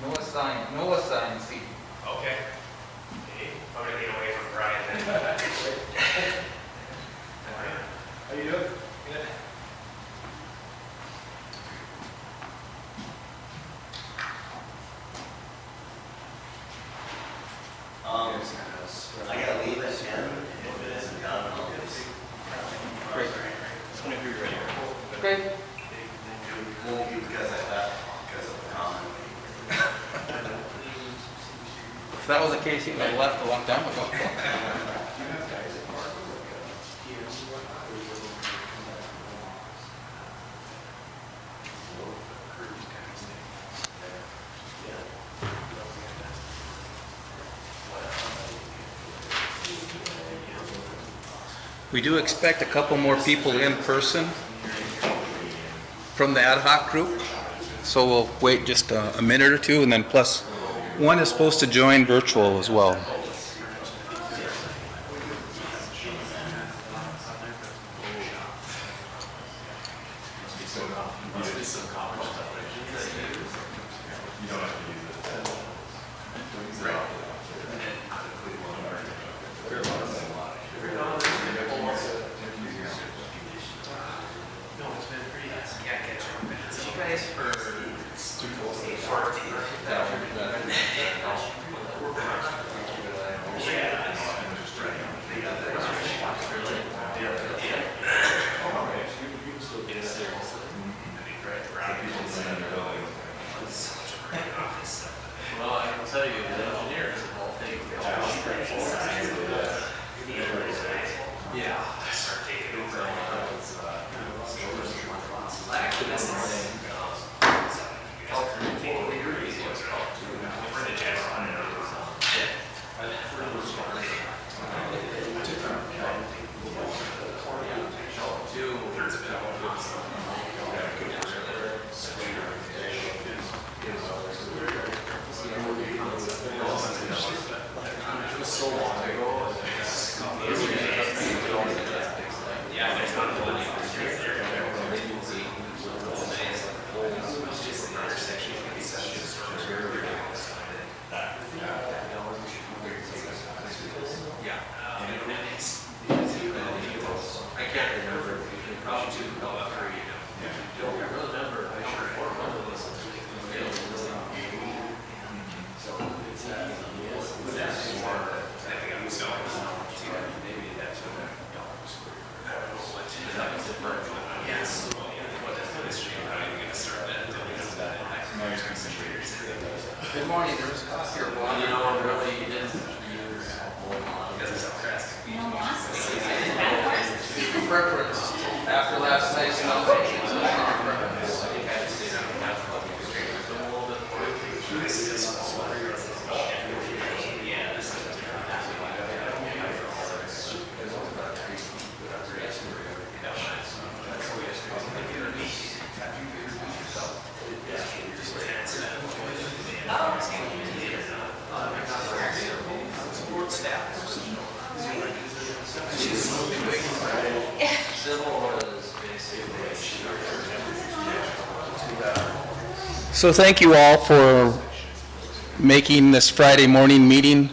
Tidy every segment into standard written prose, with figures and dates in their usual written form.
No assigned seat. Okay. Hey, I'm gonna get away from Brian then. How you doing? Good. I gotta leave at 10. If it isn't done, I'll just. Great. Whenever you're ready. Okay. Won't be because I left, because of the comment. If that was the case, he would have left a long time ago. We do expect a couple more people in person from the ad hoc group, so we'll wait just a minute or two, and then plus one is supposed to join virtual as well. Well, I can tell you, the engineers have all taken the yeah. Start taking over. Actually, this morning, Good morning, there's coffee or water. you know, really, you didn't. Preference after last night's preference. So thank you all for making this Friday morning meeting.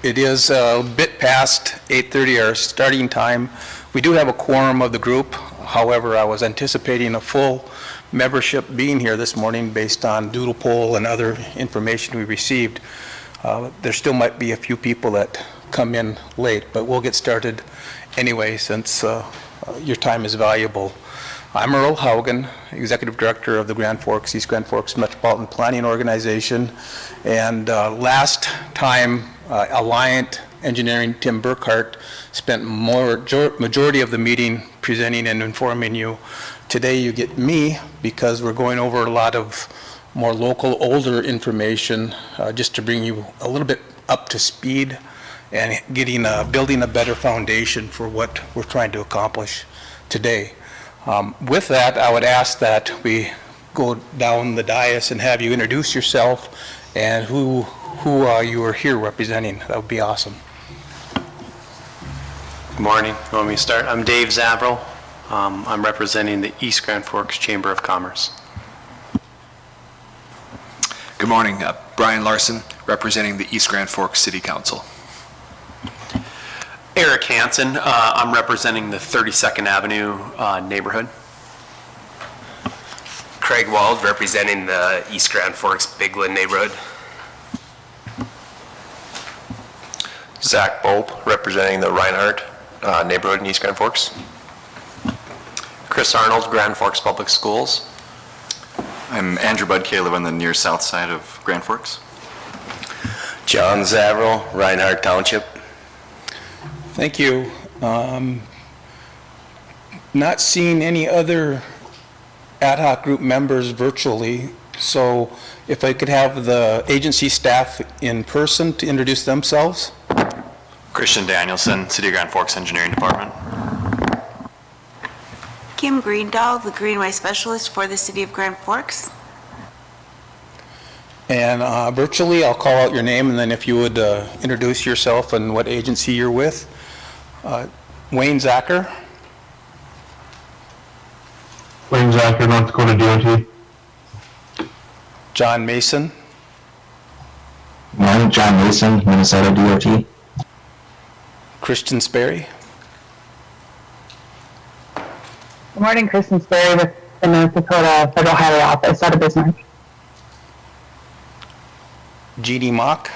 It is a bit past 8:30, our starting time. We do have a quorum of the group. However, I was anticipating a full membership being here this morning based on doodle poll and other information we received. There still might be a few people that come in late, but we'll get started anyway since your time is valuable. I'm Earl Haugen, Executive Director of the East Grand Forks Metropolitan Planning Organization. And last time, Alliant Engineering, Tim Burkhart, spent majority of the meeting presenting and informing you. Today you get me because we're going over a lot of more local, older information just to bring you a little bit up to speed and building a better foundation for what we're trying to accomplish today. With that, I would ask that we go down the dais and have you introduce yourself and who you are here representing. That would be awesome. Good morning. You want me to start? I'm Dave Zavril. I'm representing the East Grand Forks Chamber of Commerce. Good morning. Brian Larson, representing the East Grand Forks City Council. Eric Hansen, I'm representing the 32nd Avenue neighborhood. Craig Wald, representing the East Grand Forks Bigland neighborhood. Zach Bope, representing the Reinhardt neighborhood in East Grand Forks. Chris Arnold, Grand Forks Public Schools. I'm Andrew Budke, I live on the near south side of Grand Forks. John Zavril, Reinhardt Township. Thank you. Not seeing any other ad hoc group members virtually, so if I could have the agency staff in person to introduce themselves. Christian Danielson, City of Grand Forks Engineering Department. Kim Greendahl, the Greenway Specialist for the City of Grand Forks. And virtually, I'll call out your name, and then if you would introduce yourself and what agency you're with. Wayne Zacher. Wayne Zacher, North Dakota DOT. John Mason. I'm John Mason, Minnesota DOT. Christian Sperry. Good morning, Kristen Sperry with the North Dakota Federal Highway Office out of Bismarck. Jeannie Mock.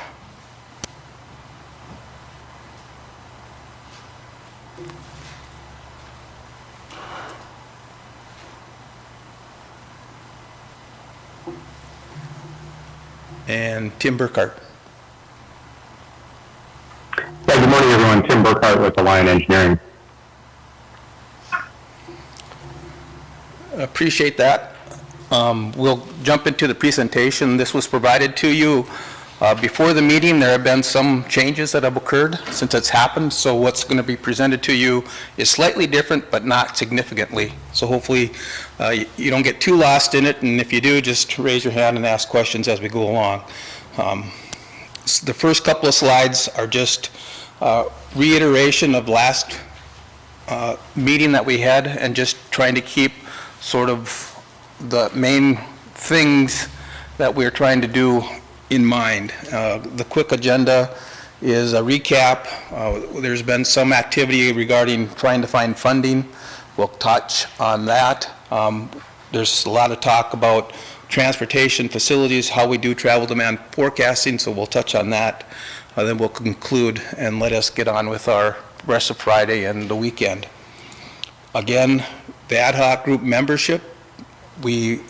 And Tim Burkhart. Yeah, good morning, everyone. Tim Burkhart with Alliant Engineering. Appreciate that. We'll jump into the presentation. This was provided to you before the meeting. There have been some changes that have occurred since it's happened, so what's going to be presented to you is slightly different, but not significantly. So hopefully you don't get too lost in it, and if you do, just raise your hand and ask questions as we go along. The first couple of slides are just reiteration of last meeting that we had, and just trying to keep sort of the main things that we're trying to do in mind. The quick agenda is a recap. There's been some activity regarding trying to find funding. We'll touch on that. There's a lot of talk about transportation facilities, how we do travel demand forecasting, so we'll touch on that. Then we'll conclude and let us get on with our rest of Friday and the weekend. Again, the ad hoc group membership, we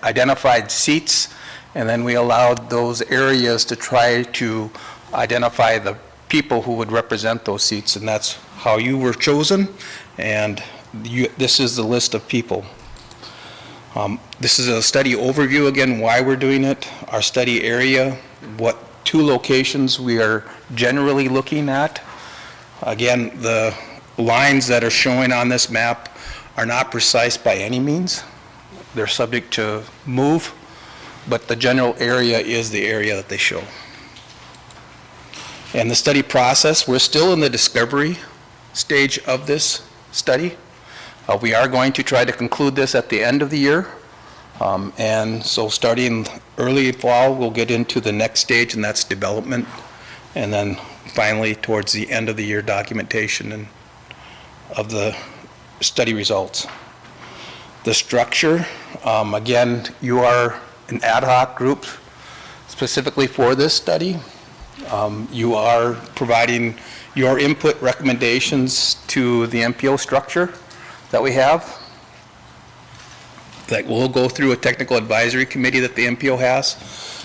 identified seats, and then we allowed those areas to try to identify the people who would represent those seats, and that's how you were chosen, and this is the list of people. This is a study overview, again, why we're doing it, our study area, what 2 locations we are generally looking at. Again, the lines that are showing on this map are not precise by any means. They're subject to move, but the general area is the area that they show. And the study process, we're still in the discovery stage of this study. We are going to try to conclude this at the end of the year. And so starting early fall, we'll get into the next stage, and that's development. And then finally, towards the end of the year, documentation and of the study results. The structure, again, you are an ad hoc group specifically for this study. You are providing your input recommendations to the MPO structure that we have. That will go through a technical advisory committee that the MPO has.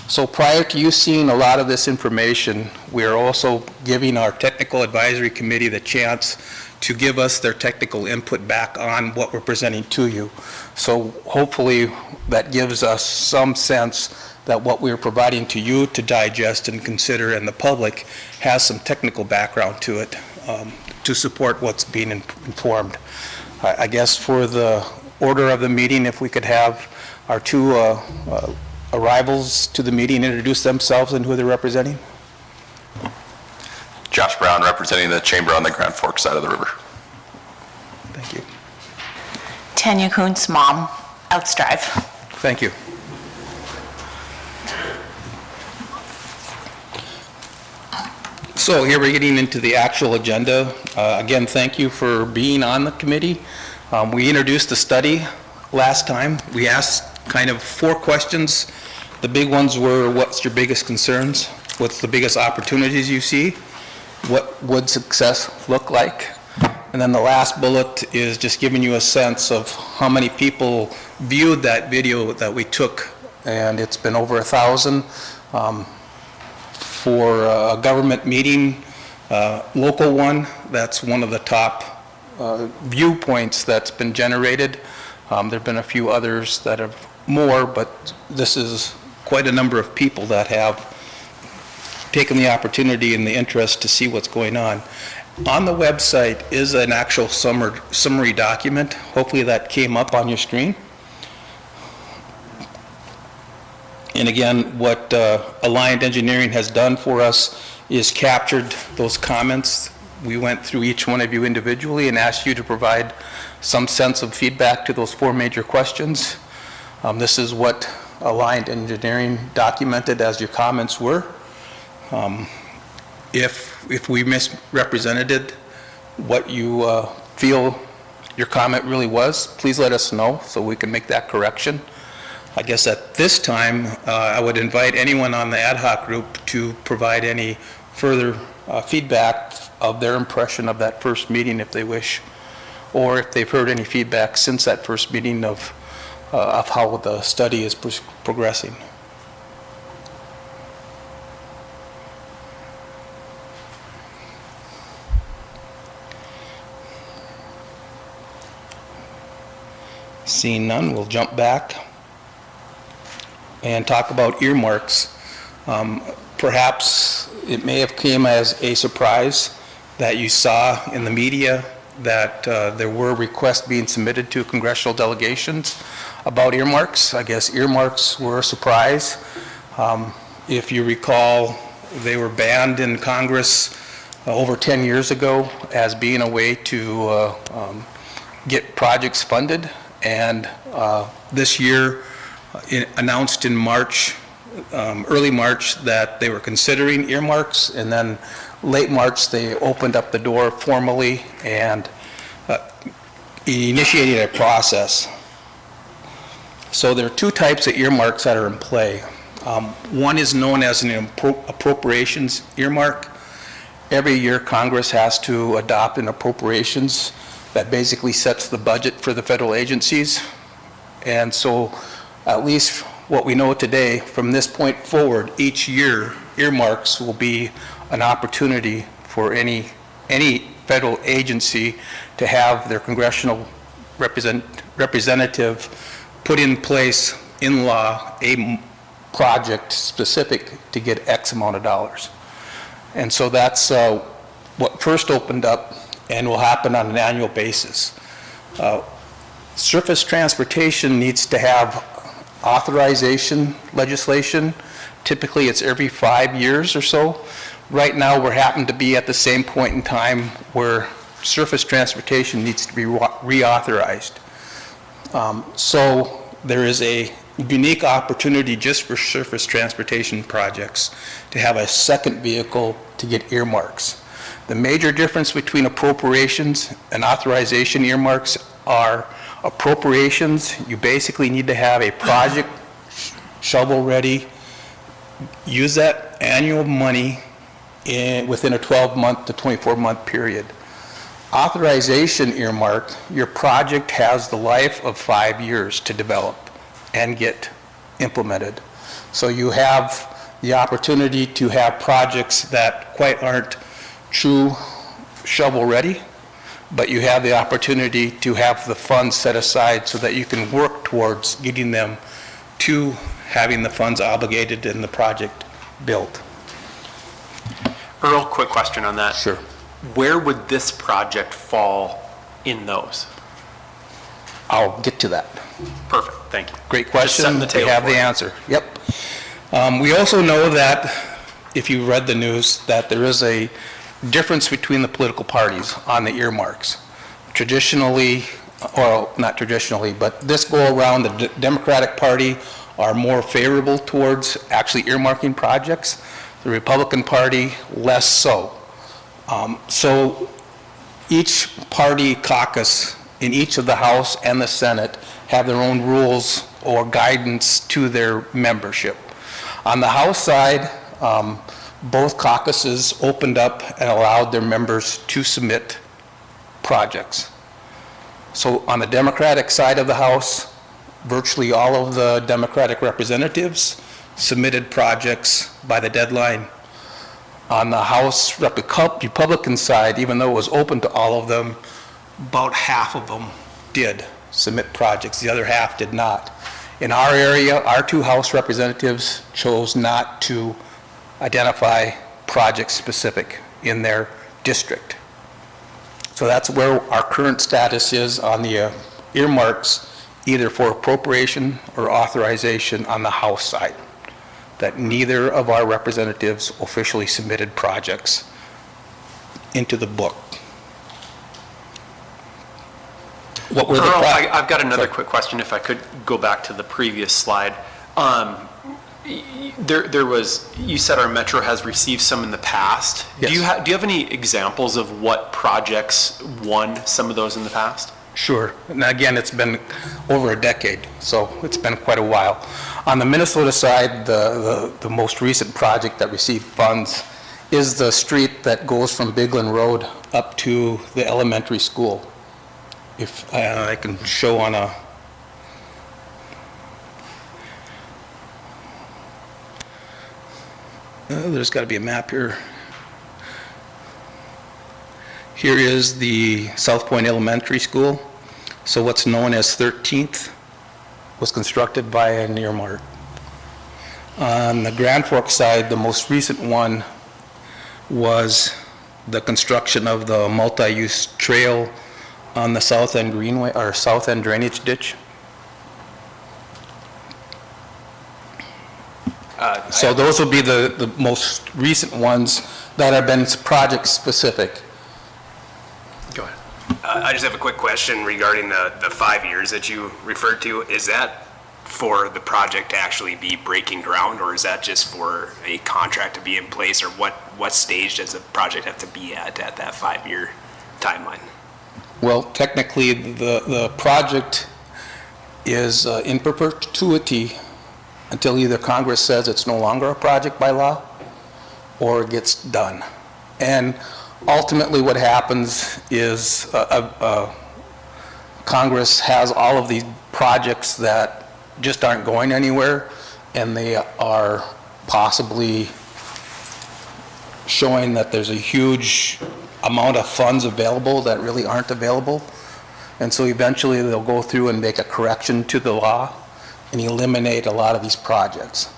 So prior to you seeing a lot of this information, we are also giving our technical advisory committee the chance to give us their technical input back on what we're presenting to you. So hopefully that gives us some sense that what we're providing to you to digest and consider, and the public has some technical background to it to support what's being informed. I guess for the order of the meeting, if we could have our 2 arrivals to the meeting introduce themselves and who they're representing. Josh Brown, representing the chamber on the Grand Forks side of the river. Thank you. Tanya Kuntz, mom, Elks Drive. Thank you. So here we're getting into the actual agenda. Again, thank you for being on the committee. We introduced the study last time. We asked kind of 4 questions. The big ones were, what's your biggest concerns? What's the biggest opportunities you see? What would success look like? And then the last bullet is just giving you a sense of how many people viewed that video that we took, and it's been over 1,000. For a government meeting, local one, that's one of the top viewpoints that's been generated. There've been a few others that have more, but this is quite a number of people that have taken the opportunity and the interest to see what's going on. On the website is an actual summary document. Hopefully that came up on your screen. And again, what Alliant Engineering has done for us is captured those comments. We went through each one of you individually and asked you to provide some sense of feedback to those 4 major questions. This is what Alliant Engineering documented as your comments were. If we misrepresented what you feel your comment really was, please let us know so we can make that correction. I guess at this time, I would invite anyone on the ad hoc group to provide any further feedback of their impression of that first meeting if they wish, or if they've heard any feedback since that first meeting of how the study is progressing. Seeing none, we'll jump back and talk about earmarks. Perhaps it may have come as a surprise that you saw in the media that there were requests being submitted to congressional delegations about earmarks. I guess earmarks were a surprise. If you recall, they were banned in Congress over 10 years ago as being a way to get projects funded. And this year, announced in March, early March, that they were considering earmarks, and then late March they opened up the door formally and initiated a process. So there are 2 types of earmarks that are in play. One is known as an appropriations earmark. Every year Congress has to adopt an appropriations that basically sets the budget for the federal agencies. And so at least what we know today, from this point forward, each year, earmarks will be an opportunity for any federal agency to have their congressional representative put in place in law a project specific to get X amount of dollars. And so that's what first opened up and will happen on an annual basis. Surface transportation needs to have authorization legislation. Typically it's every 5 years or so. Right now we're happening to be at the same point in time where surface transportation needs to be reauthorized. So there is a unique opportunity just for surface transportation projects to have a second vehicle to get earmarks. The major difference between appropriations and authorization earmarks are appropriations, you basically need to have a project shovel ready, use that annual money within a 12-month to 24-month period. Authorization earmark, your project has the life of 5 years to develop and get implemented. So you have the opportunity to have projects that quite aren't true shovel ready, but you have the opportunity to have the funds set aside so that you can work towards getting them to having the funds obligated and the project built. Earl, quick question on that. Sure. Where would this project fall in those? I'll get to that. Perfect, thank you. Great question. Just setting the We table have for the it. answer. Yep. We also know that, if you read the news, that there is a difference between the political parties on the earmarks. Traditionally, or not traditionally, but this go around, the Democratic Party are more favorable towards actually earmarking projects. The Republican Party, less so. So each party caucus in each of the House and the Senate have their own rules or guidance to their membership. On the House side, both caucuses opened up and allowed their members to submit projects. So on the Democratic side of the House, virtually all of the Democratic representatives submitted projects by the deadline. On the House Republican side, even though it was open to all of them, about half of them did submit projects. The other half did not. In our area, our two House representatives chose not to identify project specific in their district. So that's where our current status is on the earmarks, either for appropriation or authorization on the House side, that neither of our representatives officially submitted projects into the book. What were the Earl, I've got another quick question, if I could go back to the previous slide. There was, you said our metro has received some in the past. Yes. Do you have any examples of what projects won some of those in the past? Sure. And again, it's been over a decade, so it's been quite a while. On the Minnesota side, the most recent project that received funds is the street that goes from Bigland Road up to the elementary school. If I can show on a... there's got to be a map here. Here is the South Point Elementary School. So what's known as 13th was constructed by an earmark. On the Grand Forks side, the most recent one was the construction of the multi-use trail on the South End Greenway, or South End drainage ditch. So those will be the most recent ones that have been project specific. Go ahead. I just have a quick question regarding the 5 years that you referred to. Is that for the project to actually be breaking ground, or is that just for a contract to be in place, or what stage does the project have to be at that 5-year timeline? Well, technically, the project is in perpetuity until either Congress says it's no longer a project by law or it gets done. And ultimately what happens is Congress has all of these projects that just aren't going anywhere, and they are possibly showing that there's a huge amount of funds available that really aren't available. And so eventually they'll go through and make a correction to the law and eliminate a lot of these projects.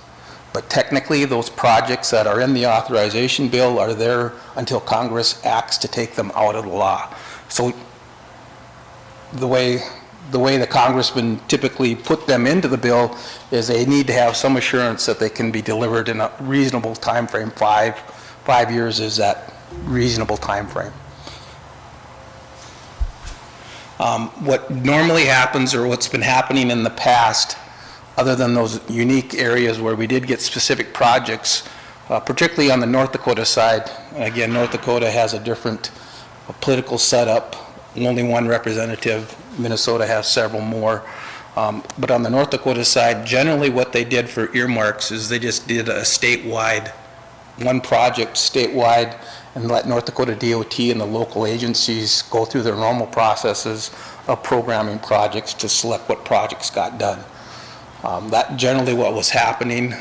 But technically, those projects that are in the authorization bill are there until Congress acts to take them out of the law. So the way the congressmen typically put them into the bill is they need to have some assurance that they can be delivered in a reasonable time frame. Five years is that reasonable time frame. What normally happens, or what's been happening in the past, other than those unique areas where we did get specific projects, particularly on the North Dakota side. Again, North Dakota has a different political setup, only one representative. Minnesota has several more. But on the North Dakota side, generally what they did for earmarks is they just did a statewide, one project statewide, and let North Dakota DOT and the local agencies go through their normal processes of programming projects to select what projects got done. That generally what was happening.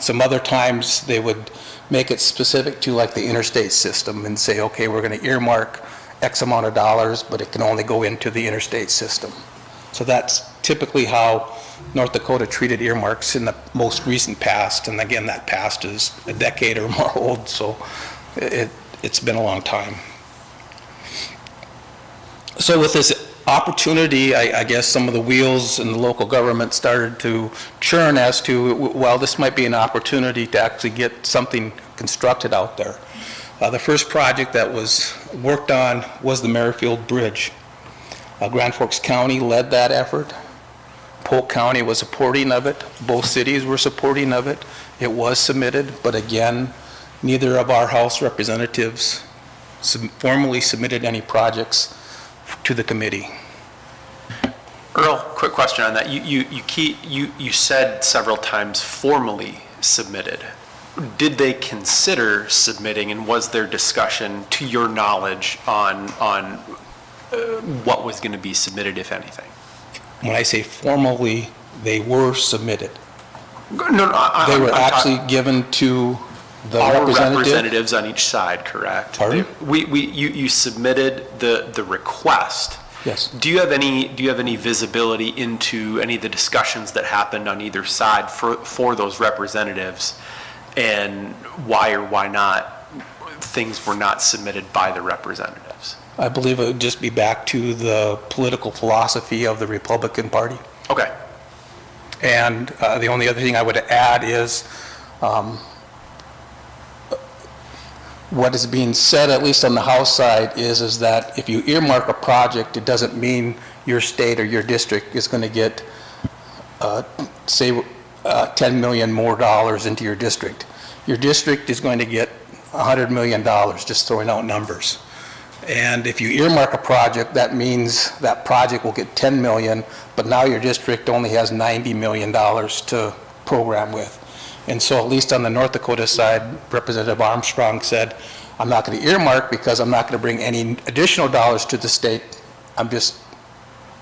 Some other times they would make it specific to like the interstate system and say, okay, we're going to earmark X amount of dollars, but it can only go into the interstate system. So that's typically how North Dakota treated earmarks in the most recent past. And again, that past is a decade or more old, so it's been a long time. So with this opportunity, I guess some of the wheels in the local government started to churn as to, well, this might be an opportunity to actually get something constructed out there. The first project that was worked on was the Merrifield Bridge. Grand Forks County led that effort. Polk County was supporting of it. Both cities were supporting of it. It was submitted, but again, neither of our House representatives formally submitted any projects to the committee. Earl, quick question on that. You said several times formally submitted. Did they consider submitting, and was there discussion, to your knowledge, on what was going to be submitted, if anything? When I say formally, they were submitted. No, They were actually given to the our representative. representatives on each side, correct? Pardon? You submitted the request. Yes. Do you have any visibility into any of the discussions that happened on either side for those representatives, and why or why not things were not submitted by the representatives? I believe it would just be back to the political philosophy of the Republican Party. Okay. And the only other thing I would add is what is being said, at least on the House side, is that if you earmark a project, it doesn't mean your state or your district is going to get, say, $10 million more into your district. Your district is going to get $100 million, just throwing out numbers. And if you earmark a project, that means that project will get 10 million, but now your district only has $90 million to program with. And so at least on the North Dakota side, Representative Armstrong said, I'm not going to earmark because I'm not going to bring any additional dollars to the state. I'm just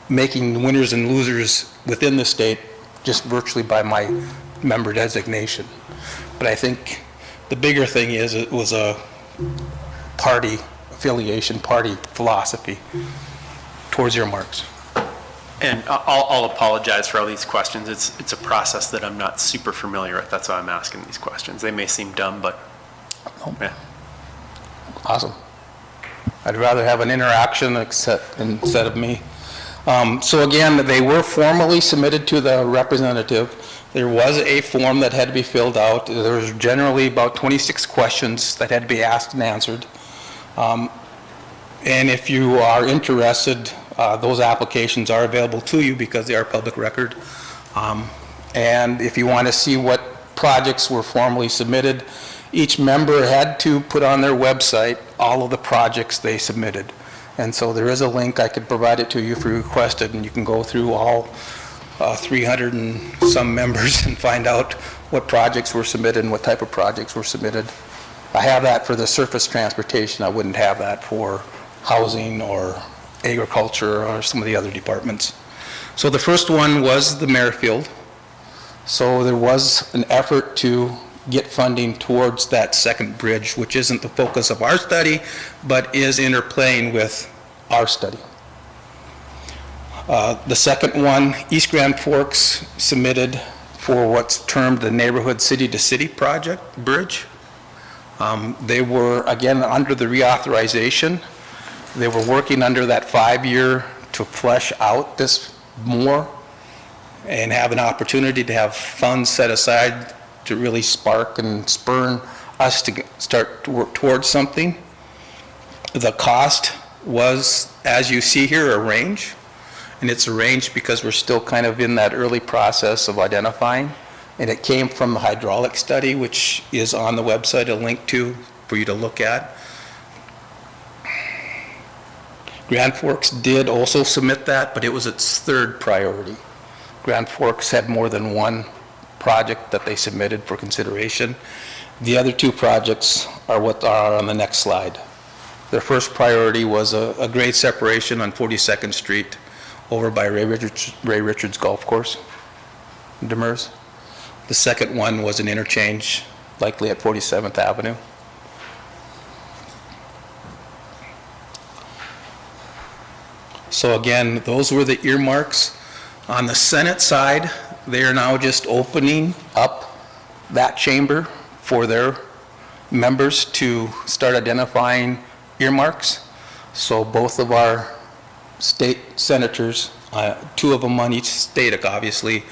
making winners and losers within the state just virtually by my member designation. But I think the bigger thing is it was a party affiliation, party philosophy towards earmarks. And I'll apologize for all these questions. It's a process that I'm not super familiar with. That's why I'm asking these questions. They may seem dumb, but yeah. Awesome. I'd rather have an interaction instead of me. So again, they were formally submitted to the representative. There was a form that had to be filled out. There was generally about 26 questions that had to be asked and answered. And if you are interested, those applications are available to you because they are public record. And if you want to see what projects were formally submitted, each member had to put on their website all of the projects they submitted. And so there is a link. I could provide it to you if you request it, and you can go through all 300 and some members and find out what projects were submitted and what type of projects were submitted. I have that for the surface transportation. I wouldn't have that for housing or agriculture or some of the other departments. So the first one was the Merrifield. So there was an effort to get funding towards that second bridge, which isn't the focus of our study, but is interplaying with our study. The second one, East Grand Forks submitted for what's termed the Neighborhood City-to-City Project Bridge. They were, again, under the reauthorization. They were working under that 5-year to flesh out this more and have an opportunity to have funds set aside to really spark and spur us to start to work towards something. The cost was, as you see here, a range. And it's a range because we're still kind of in that early process of identifying. And it came from the hydraulic study, which is on the website, a link to for you to look at. Grand Forks did also submit that, but it was its third priority. Grand Forks had more than one project that they submitted for consideration. The other two projects are what are on the next slide. Their first priority was a grade separation on 42nd Street over by Ray Richards Golf Course, Demers. The second one was an interchange, likely at 47th Avenue. So again, those were the earmarks. On the Senate side, they are now just opening up that chamber for their members to start identifying earmarks. So both of our state senators, 2 of them on each state obviously,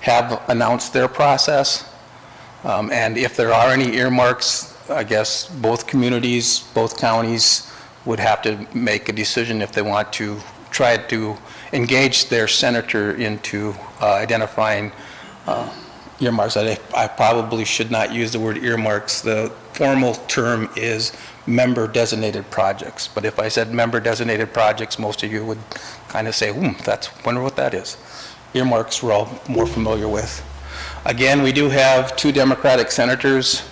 have announced their process. And if there are any earmarks, I guess both communities, both counties would have to make a decision if they want to try to engage their senator into identifying earmarks. I probably should not use the word earmarks. The formal term is member-designated projects. But if I said member-designated projects, most of you would kind of say, wonder what that is. Earmarks we're all more familiar with. Again, we do have 2 Democratic senators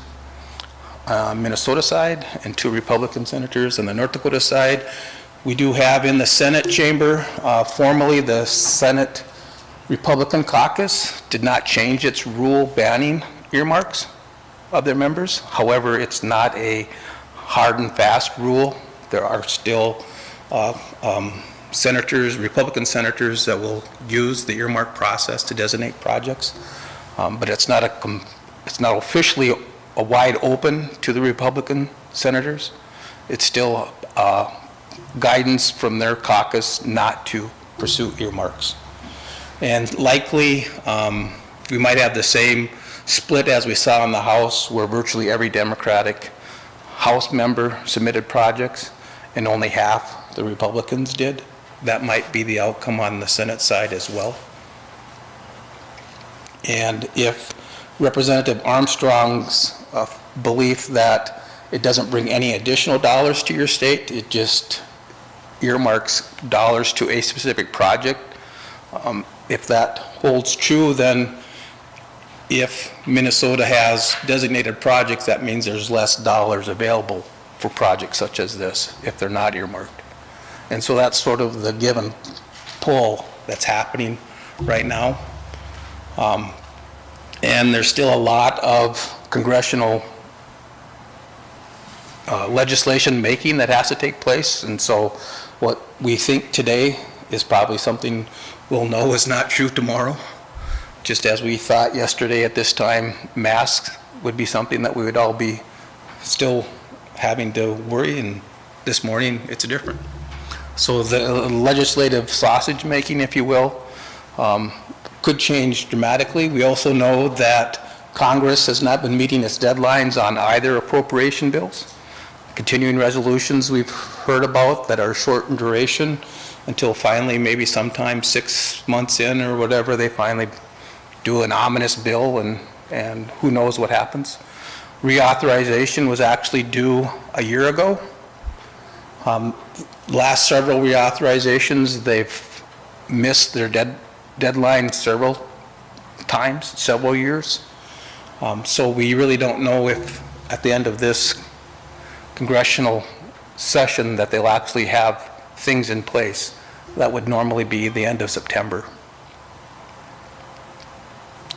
on Minnesota side and 2 Republican senators on the North Dakota side. We do have in the Senate chamber, formally the Senate Republican caucus did not change its rule banning earmarks of their members. However, it's not a hard and fast rule. There are still senators, Republican senators, that will use the earmark process to designate projects, but it's not officially a wide open to the Republican senators. It's still guidance from their caucus not to pursue earmarks. And likely, we might have the same split as we saw in the House, where virtually every Democratic House member submitted projects and only half the Republicans did. That might be the outcome on the Senate side as well. And if Representative Armstrong's belief that it doesn't bring any additional dollars to your state, it just earmarks dollars to a specific project, if that holds true, then if Minnesota has designated projects, that means there's less dollars available for projects such as this if they're not earmarked. And so that's sort of the give and pull that's happening right now. And there's still a lot of congressional legislation making that has to take place. And so what we think today is probably something we'll know is not true tomorrow. Just as we thought yesterday at this time, masks would be something that we would all be still having to worry, and this morning it's different. So the legislative sausage making, if you will, could change dramatically. We also know that Congress has not been meeting its deadlines on either appropriation bills. Continuing resolutions we've heard about that are short in duration until finally maybe sometime 6 months in or whatever, they finally do an ominous bill, and who knows what happens. Reauthorization was actually due a year ago. Last several reauthorizations, they've missed their deadline several times, several years. So we really don't know if at the end of this congressional session that they'll actually have things in place. That would normally be the end of September.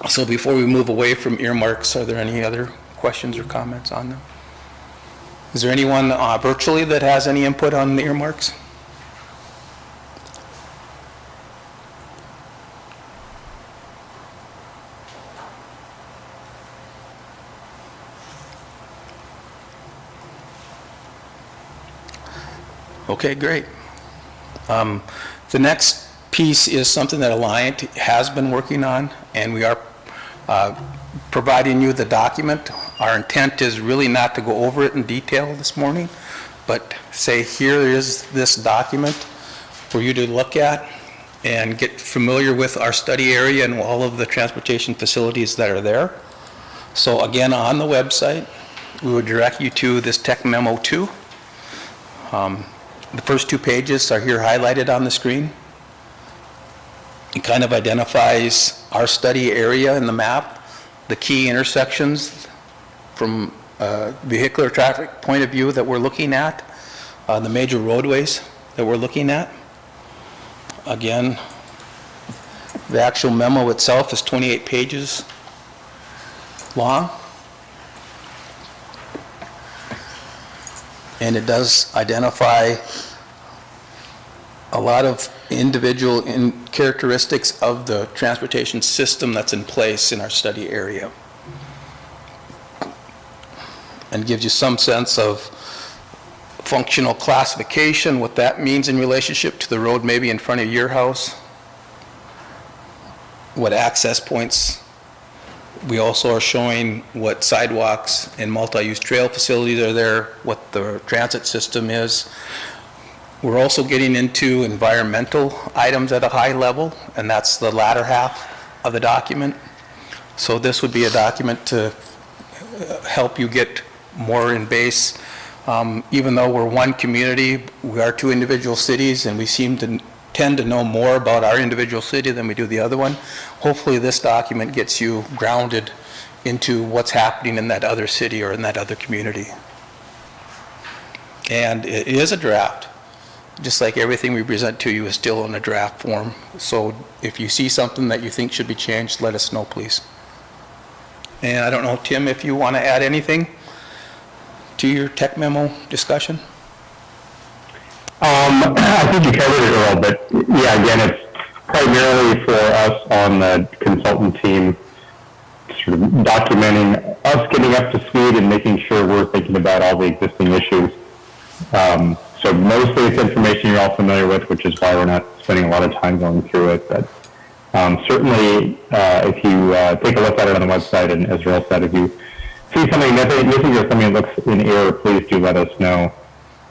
So before we move away from earmarks, are there any other questions or comments on them? Is there anyone virtually that has any input on the earmarks? Okay, great. The next piece is something that Alliant has been working on, and we are providing you the document. Our intent is really not to go over it in detail this morning, but say here is this document for you to look at and get familiar with our study area and all of the transportation facilities that are there. So again, on the website, we would direct you to this Tech Memo 2. The first 2 pages are here highlighted on the screen. It kind of identifies our study area in the map, the key intersections from a vehicular traffic point of view that we're looking at, the major roadways that we're looking at. Again, the actual memo itself is 28 pages long. And it does identify a lot of individual characteristics of the transportation system that's in place in our study area. And gives you some sense of functional classification, what that means in relationship to the road maybe in front of your house, what access points. We also are showing what sidewalks and multi-use trail facilities are there, what the transit system is. We're also getting into environmental items at a high level, and that's the latter half of the document. So this would be a document to help you get more in base. Even though we're one community, we are two individual cities, and we seem to tend to know more about our individual city than we do the other one. Hopefully this document gets you grounded into what's happening in that other city or in that other community. And it is a draft. Just like everything we present to you is still in a draft form. So if you see something that you think should be changed, let us know, please. And I don't know, Tim, if you want to add anything to your tech memo discussion? I think you covered it, Earl, but yeah, again, it's primarily for us on the consultant team, sort of documenting us getting up to speed and making sure we're thinking about all the existing issues. So mostly it's information you're all familiar with, which is why we're not spending a lot of time going through it. But certainly, if you take a look at it on the website, and as Earl said, if you see something missing or something that looks in error, please do let us know.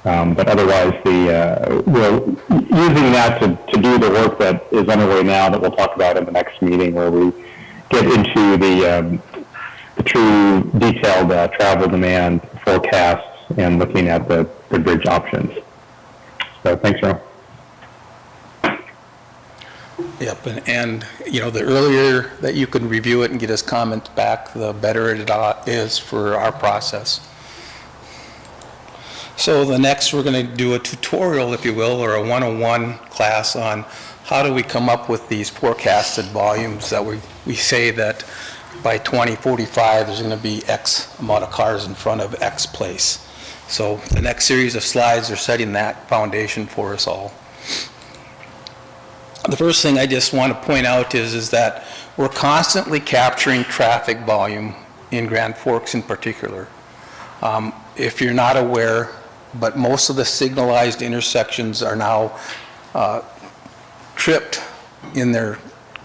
But otherwise, we're using that to do the work that is underway now that we'll talk about in the next meeting, where we get into the true detailed travel demand forecasts and looking at the bridge options. So thanks, Earl. Yep, and you know, the earlier that you can review it and get us comments back, the better it is for our process. So the next, we're going to do a tutorial, if you will, or a 101 class on how do we come up with these forecasted volumes that we say that by 2045 there's going to be X amount of cars in front of X place. So the next series of slides are setting that foundation for us all. The first thing I just want to point out is that we're constantly capturing traffic volume in Grand Forks in particular. If you're not aware, but most of the signalized intersections are now tripped in their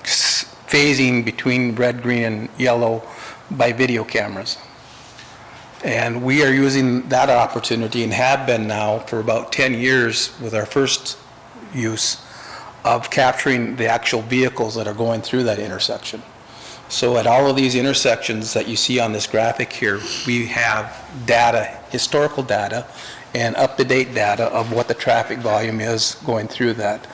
phasing between red, green, and yellow by video cameras. And we are using that opportunity, and have been now for about 10 years with our first use of capturing the actual vehicles that are going through that intersection. So at all of these intersections that you see on this graphic here, we have data, historical data, and up-to-date data of what the traffic volume is going through that.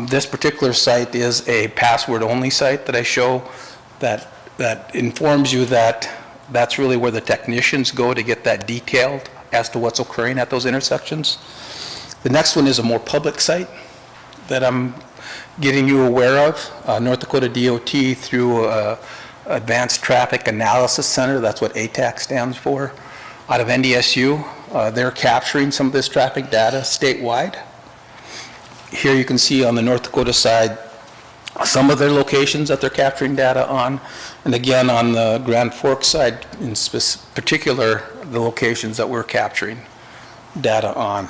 This particular site is a password-only site that I show that informs you that that's really where the technicians go to get that detailed as to what's occurring at those intersections. The next one is a more public site that I'm getting you aware of. North Dakota DOT through Advanced Traffic Analysis Center, that's what ATAC stands for, out of NDSU. They're capturing some of this traffic data statewide. Here you can see on the North Dakota side some of their locations that they're capturing data on, and again on the Grand Forks side in particular, the locations that we're capturing data on.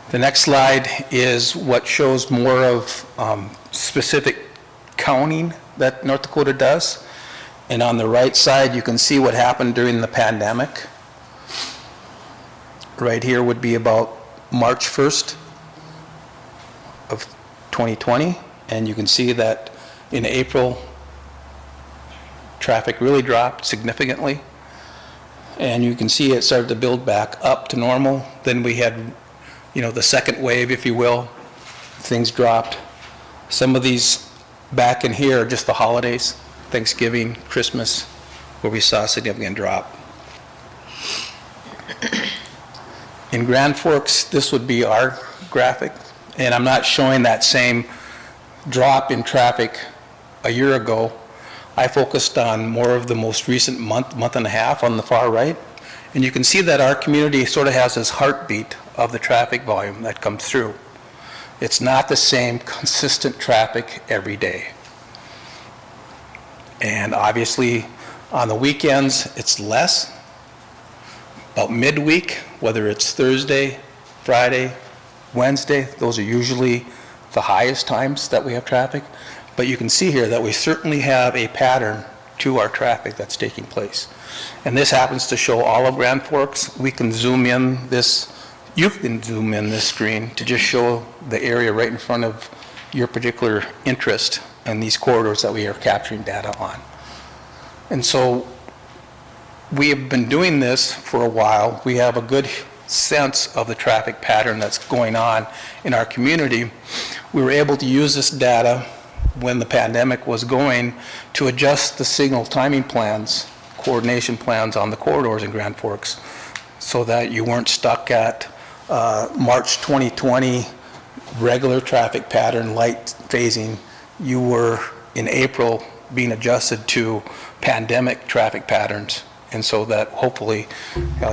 The next slide is what shows more of specific counting that North Dakota does. And on the right side, you can see what happened during the pandemic. Right here would be about March 1st of 2020. And you can see that in April, traffic really dropped significantly. And you can see it started to build back up to normal. Then we had, you know, the second wave, if you will. Things dropped. Some of these back in here are just the holidays, Thanksgiving, Christmas, where we saw a significant drop. In Grand Forks, this would be our graphic, and I'm not showing that same drop in traffic a year ago. I focused on more of the most recent month and a half on the far right, and you can see that our community sort of has this heartbeat of the traffic volume that comes through. It's not the same consistent traffic every day. And obviously, on the weekends, it's less. About midweek, whether it's Thursday, Friday, Wednesday, those are usually the highest times that we have traffic. But you can see here that we certainly have a pattern to our traffic that's taking place. And this happens to show all of Grand Forks. We can zoom in this, you can zoom in this screen to just show the area right in front of your particular interest and these corridors that we are capturing data on. And so we have been doing this for a while. We have a good sense of the traffic pattern that's going on in our community. We were able to use this data when the pandemic was going to adjust the signal timing plans, coordination plans on the corridors in Grand Forks, so that you weren't stuck at March 2020 regular traffic pattern, light phasing. You were in April being adjusted to pandemic traffic patterns, and so that hopefully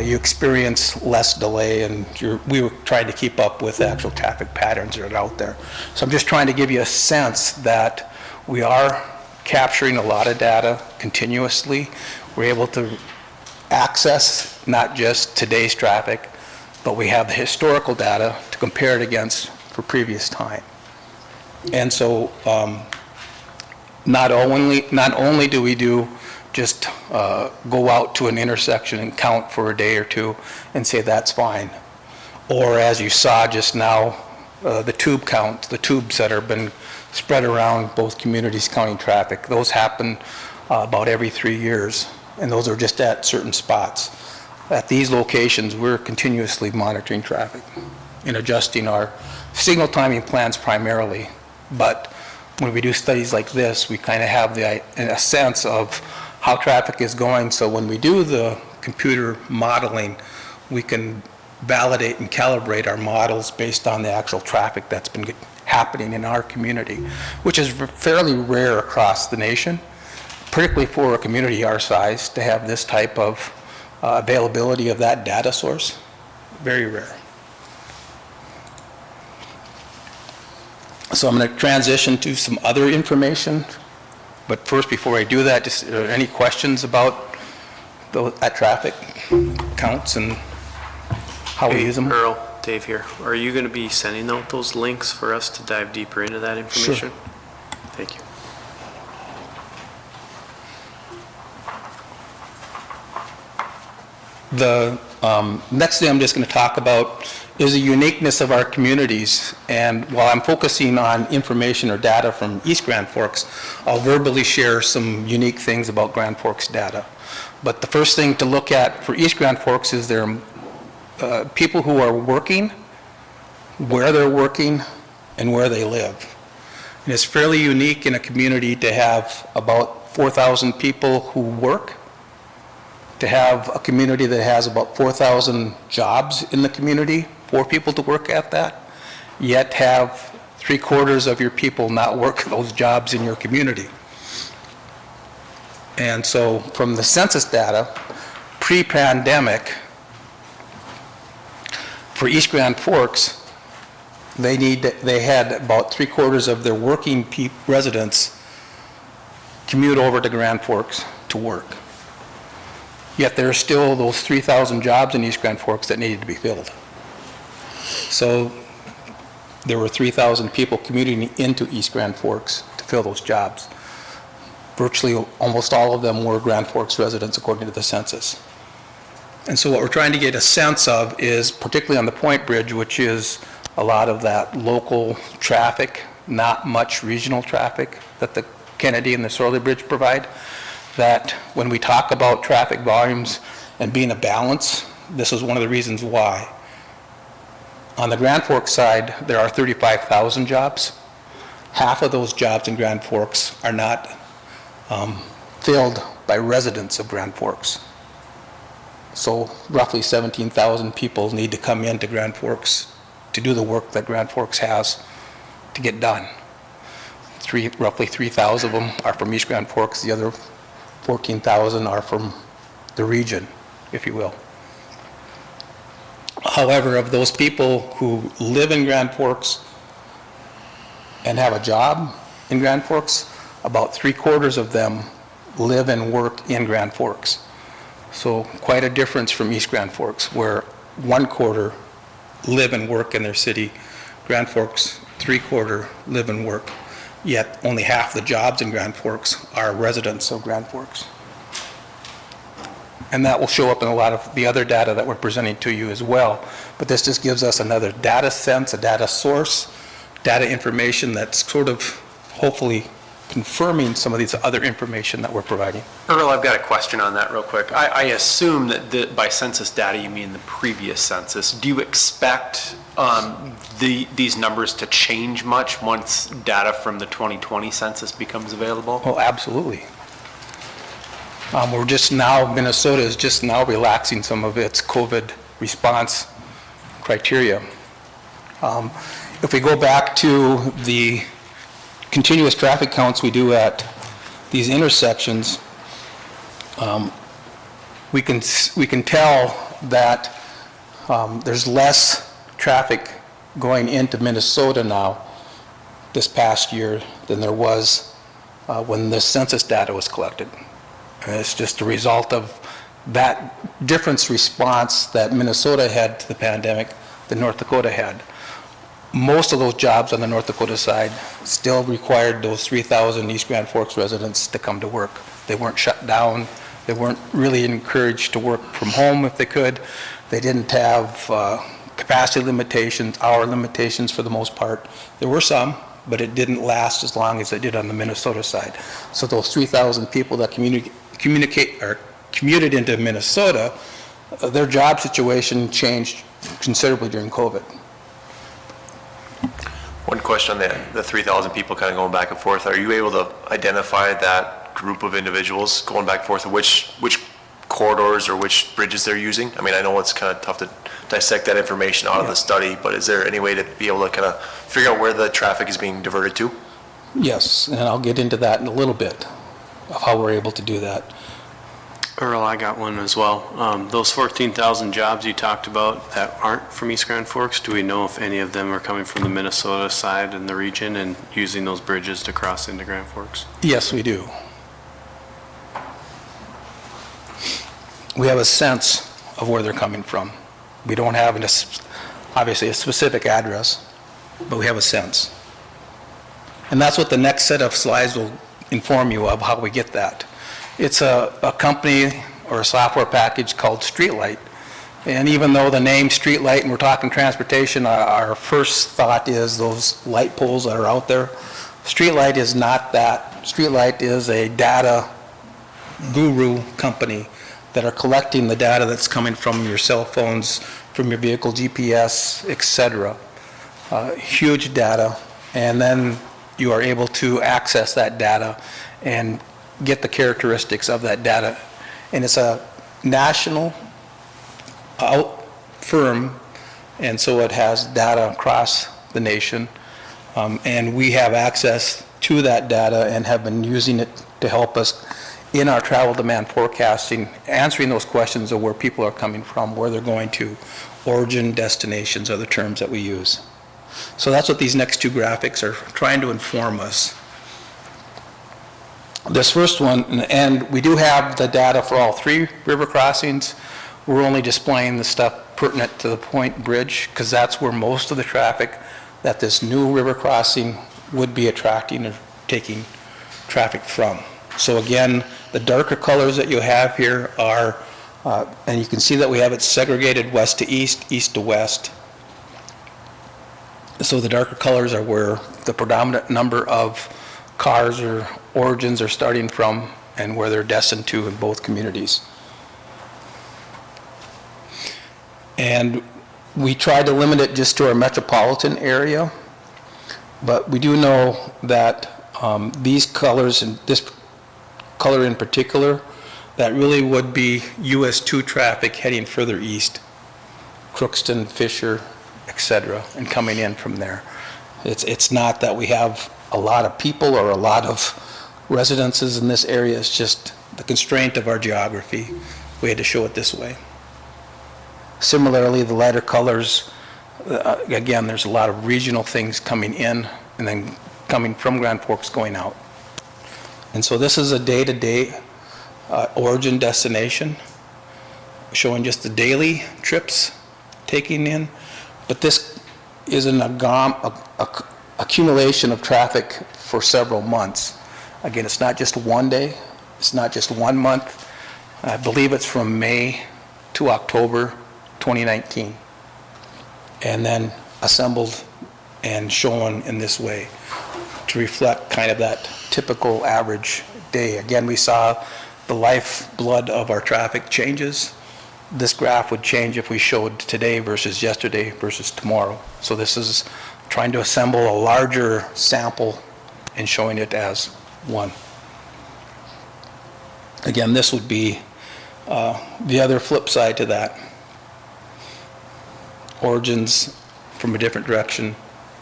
you experience less delay, and we were trying to keep up with the actual traffic patterns that are out there. So I'm just trying to give you a sense that we are capturing a lot of data continuously. We're able to access not just today's traffic, but we have the historical data to compare it against for previous time. And so not only do we do just go out to an intersection and count for a day or two and say that's fine, or as you saw just now, the tube count, the tubes that have been spread around both communities counting traffic, those happen about every 3 years, and those are just at certain spots. At these locations, we're continuously monitoring traffic and adjusting our signal timing plans primarily, but when we do studies like this, we kind of have a sense of how traffic is going, so when we do the computer modeling, we can validate and calibrate our models based on the actual traffic that's been happening in our community, which is fairly rare across the nation, particularly for a community our size to have this type of availability of that data source. Very rare. So I'm going to transition to some other information, but first, before I do that, just any questions about that traffic counts and how we use them? Earl, Dave here. Are you going to be sending out those links for us to dive deeper into that information? Sure. Thank you. The next thing I'm just going to talk about is the uniqueness of our communities. And while I'm focusing on information or data from East Grand Forks, I'll verbally share some unique things about Grand Forks data. But the first thing to look at for East Grand Forks is there are people who are working, where they're working, and where they live. And it's fairly unique in a community to have about 4,000 people who work, to have a community that has about 4,000 jobs in the community for people to work at that, yet have 3/4 of your people not work those jobs in your community. And so from the census data, pre-pandemic, for East Grand Forks, they had about 3/4 of their working residents commute over to Grand Forks to work. Yet there are still those 3,000 jobs in East Grand Forks that needed to be filled. So there were 3,000 people commuting into East Grand Forks to fill those jobs. Virtually almost all of them were Grand Forks residents according to the census. And so what we're trying to get a sense of is, particularly on the Point Bridge, which is a lot of that local traffic, not much regional traffic that the Kennedy and the Sorley Bridge provide, that when we talk about traffic volumes and being a balance, this is one of the reasons why. On the Grand Forks side, there are 35,000 jobs. Half of those jobs in Grand Forks are not filled by residents of Grand Forks. So roughly 17,000 people need to come into Grand Forks to do the work that Grand Forks has to get done. Roughly 3,000 of them are from East Grand Forks. The other 14,000 are from the region, if you will. However, of those people who live in Grand Forks and have a job in Grand Forks, about 3/4 of them live and work in Grand Forks. So quite a difference from East Grand Forks, where 1/4 live and work in their city. Grand Forks, 3/4 live and work. Yet only half the jobs in Grand Forks are residents of Grand Forks. And that will show up in a lot of the other data that we're presenting to you as well. But this just gives us another data sense, a data source, data information that's sort of hopefully confirming some of these other information that we're providing. Earl, I've got a question on that real quick. I assume that by census data, you mean the previous census. Do you expect these numbers to change much once data from the 2020 census becomes available? Oh, absolutely. We're just now, Minnesota is just now relaxing some of its COVID response criteria. If we go back to the continuous traffic counts we do at these intersections, we can tell that there's less traffic going into Minnesota now this past year than there was when the census data was collected. And it's just a result of that difference response that Minnesota had to the pandemic that North Dakota had. Most of those jobs on the North Dakota side still required those 3,000 East Grand Forks residents to come to work. They weren't shut down. They weren't really encouraged to work from home if they could. They didn't have capacity limitations, hour limitations for the most part. There were some, but it didn't last as long as it did on the Minnesota side. So those 3,000 people that commuted into Minnesota, their job situation changed considerably during COVID. One question on the 3,000 people kind of going back and forth. Are you able to identify that group of individuals going back and forth, which corridors or which bridges they're using? I mean, I know it's kind of tough to dissect that information out of the study, but is there any way to be able to kind of figure out where the traffic is being diverted to? Yes, and I'll get into that in a little bit of how we're able to do that. Earl, I got one as well. Those 14,000 jobs you talked about that aren't from East Grand Forks, do we know if any of them are coming from the Minnesota side in the region and using those bridges to cross into Grand Forks? Yes, we do. We have a sense of where they're coming from. We don't have obviously a specific address, but we have a sense. And that's what the next set of slides will inform you of, how we get that. It's a company or a software package called Streetlight. And even though the name Streetlight, and we're talking transportation, our first thought is those light poles that are out there. Streetlight is not that. Streetlight is a data guru company that are collecting the data that's coming from your cell phones, from your vehicle GPS, etc. Huge data. And then you are able to access that data and get the characteristics of that data. And it's a national firm, and so it has data across the nation. And we have access to that data and have been using it to help us in our travel demand forecasting, answering those questions of where people are coming from, where they're going to. Origin, destinations are the terms that we use. So that's what these next two graphics are trying to inform us. This first one, and we do have the data for all three river crossings. We're only displaying the stuff pertinent to the Point Bridge because that's where most of the traffic that this new river crossing would be attracting or taking traffic from. So again, the darker colors that you have here are, and you can see that we have it segregated west to east, east to west. So the darker colors are where the predominant number of cars or origins are starting from and where they're destined to in both communities. And we tried to limit it just to our metropolitan area, but we do know that these colors and this color in particular, that really would be US 2 traffic heading further east, Crookston, Fisher, etc., and coming in from there. It's not that we have a lot of people or a lot of residences in this area. It's just the constraint of our geography. We had to show it this way. Similarly, the lighter colors, again, there's a lot of regional things coming in and then coming from Grand Forks going out. And so this is a day-to-day origin destination, showing just the daily trips taking in. But this is an accumulation of traffic for several months. Again, it's not just one day, it's not just 1 month. I believe it's from May to October 2019, and then assembled and shown in this way to reflect kind of that typical average day. Again, we saw the lifeblood of our traffic changes. This graph would change if we showed today versus yesterday versus tomorrow. So this is trying to assemble a larger sample and showing it as one. Again, this would be the other flip side to that. Origins from a different direction,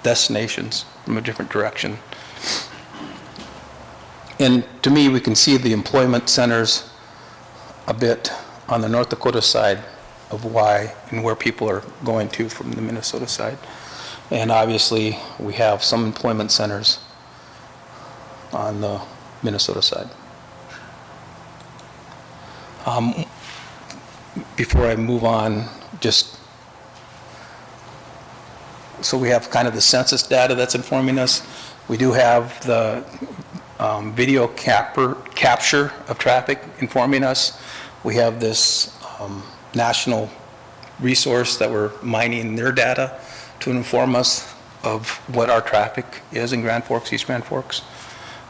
destinations from a different direction. And to me, we can see the employment centers a bit on the North Dakota side of why and where people are going to from the Minnesota side. And obviously, we have some employment centers on the Minnesota side. Before I move on, just so we have kind of the census data that's informing us. We do have the video capture of traffic informing us. We have this national resource that we're mining their data to inform us of what our traffic is in Grand Forks, East Grand Forks.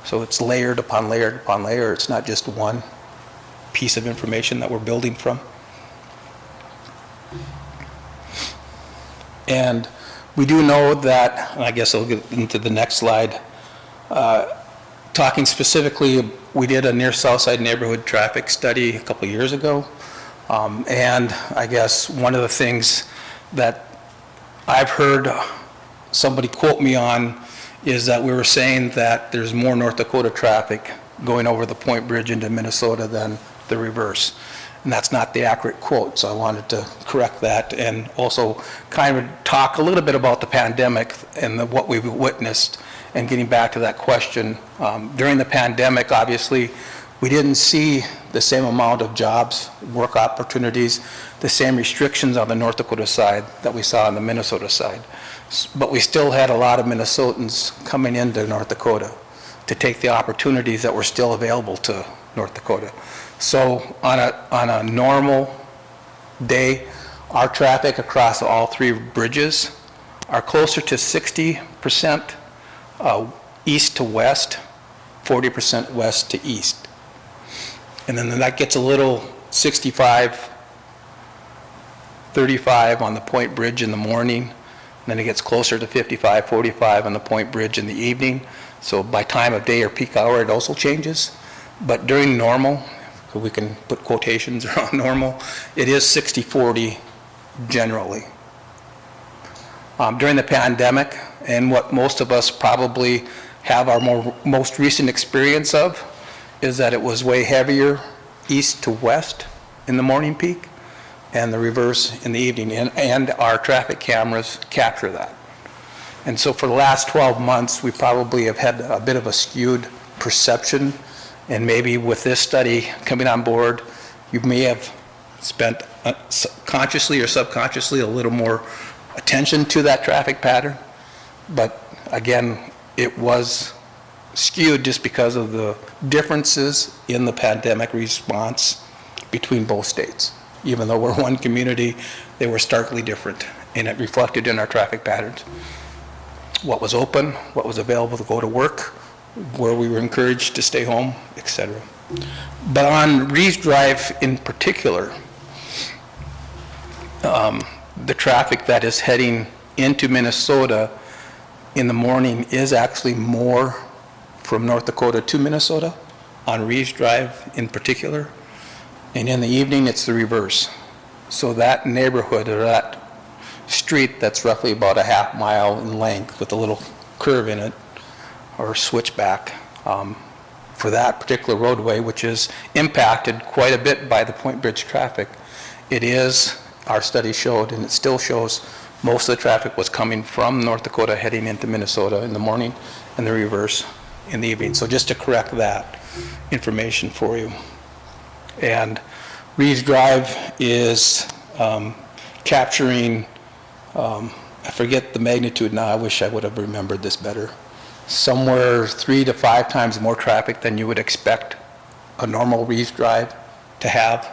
So it's layered upon layered upon layer. It's not just one piece of information that we're building from. And we do know that, and I guess I'll get into the next slide, talking specifically, we did a near Southside neighborhood traffic study a couple years ago. And I guess one of the things that I've heard somebody quote me on is that we were saying that there's more North Dakota traffic going over the Point Bridge into Minnesota than the reverse. And that's not the accurate quote, so I wanted to correct that and also kind of talk a little bit about the pandemic and what we've witnessed, and getting back to that question. During the pandemic, obviously, we didn't see the same amount of jobs, work opportunities, the same restrictions on the North Dakota side that we saw on the Minnesota side. But we still had a lot of Minnesotans coming into North Dakota to take the opportunities that were still available to North Dakota. So on a normal day, our traffic across all three bridges are closer to 60% east to west, 40% west to east. And then that gets a little 65, 35 on the Point Bridge in the morning. And then it gets closer to 55, 45 on the Point Bridge in the evening. So by time of day or peak hour, it also changes. But during normal, so we can put quotations around normal, it is 60-40 generally. During the pandemic, and what most of us probably have our most recent experience of, is that it was way heavier east to west in the morning peak and the reverse in the evening, and our traffic cameras capture that. And so for the last 12 months, we probably have had a bit of a skewed perception, and maybe with this study coming on board, you may have spent consciously or subconsciously a little more attention to that traffic pattern. But again, it was skewed just because of the differences in the pandemic response between both states. Even though we're one community, they were starkly different, and it reflected in our traffic patterns. What was open, what was available to go to work, where we were encouraged to stay home, etc. But on Reeves Drive in particular, the traffic that is heading into Minnesota in the morning is actually more from North Dakota to Minnesota, on Reeves Drive in particular. And in the evening, it's the reverse. So that neighborhood, or that street that's roughly about a half mile in length with a little curve in it, or switchback, for that particular roadway, which is impacted quite a bit by the Point Bridge traffic, it is, our study showed, and it still shows, most of the traffic was coming from North Dakota heading into Minnesota in the morning, and the reverse in the evening. So just to correct that information for you. And Reeves Drive is capturing, I forget the magnitude now, I wish I would have remembered this better, somewhere 3 to 5 times more traffic than you would expect a normal Reeves Drive to have,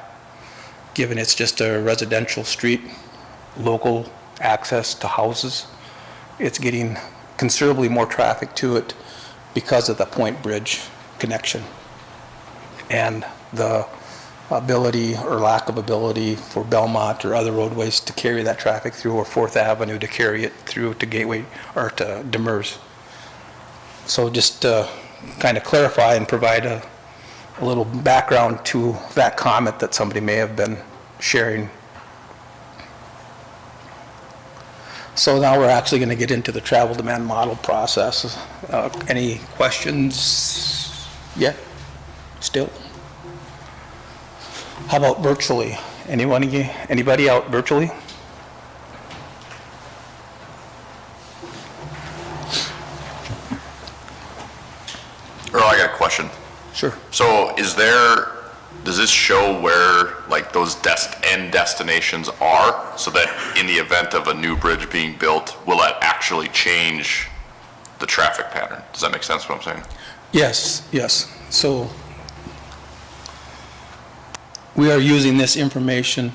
given it's just a residential street, local access to houses. It's getting considerably more traffic to it because of the Point Bridge connection and the ability or lack of ability for Belmont or other roadways to carry that traffic through, or Fourth Avenue to carry it through to Gateway or to Demers. So just to kind of clarify and provide a little background to that comment that somebody may have been sharing. So now we're actually going to get into the travel demand model process. Any questions yet? Still? How about virtually? Anybody out virtually? Earl, I got a question. Sure. So does this show where like those end destinations are, so that in the event of a new bridge being built, will that actually change the traffic pattern? Does that make sense what I'm saying? Yes, yes. So we are using this information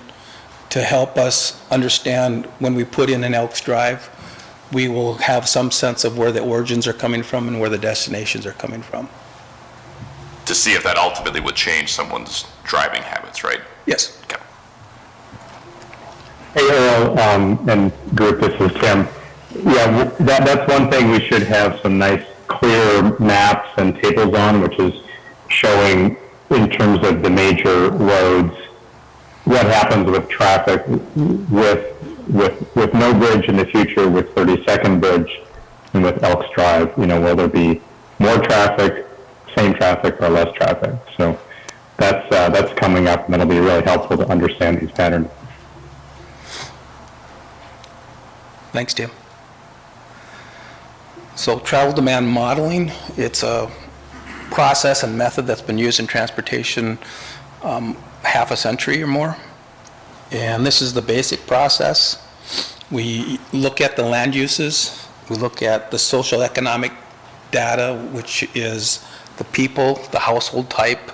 to help us understand when we put in an Elks Drive, we will have some sense of where the origins are coming from and where the destinations are coming from. To see if that ultimately would change someone's driving habits, right? Yes. Okay. Hey, Earl, and group, this is Tim. Yeah, that's one thing we should have some nice clear maps and tables on, which is showing in terms of the major roads, what happens with traffic with no bridge in the future, with 32nd Bridge and with Elks Drive. You know, will there be more traffic, same traffic, or less traffic? So that's coming up, and that'll be really helpful to understand these patterns. Thanks, Tim. So travel demand modeling, it's a process and method that's been used in transportation half a century or more. And this is the basic process. We look at the land uses, we look at the social economic data, which is the people, the household type,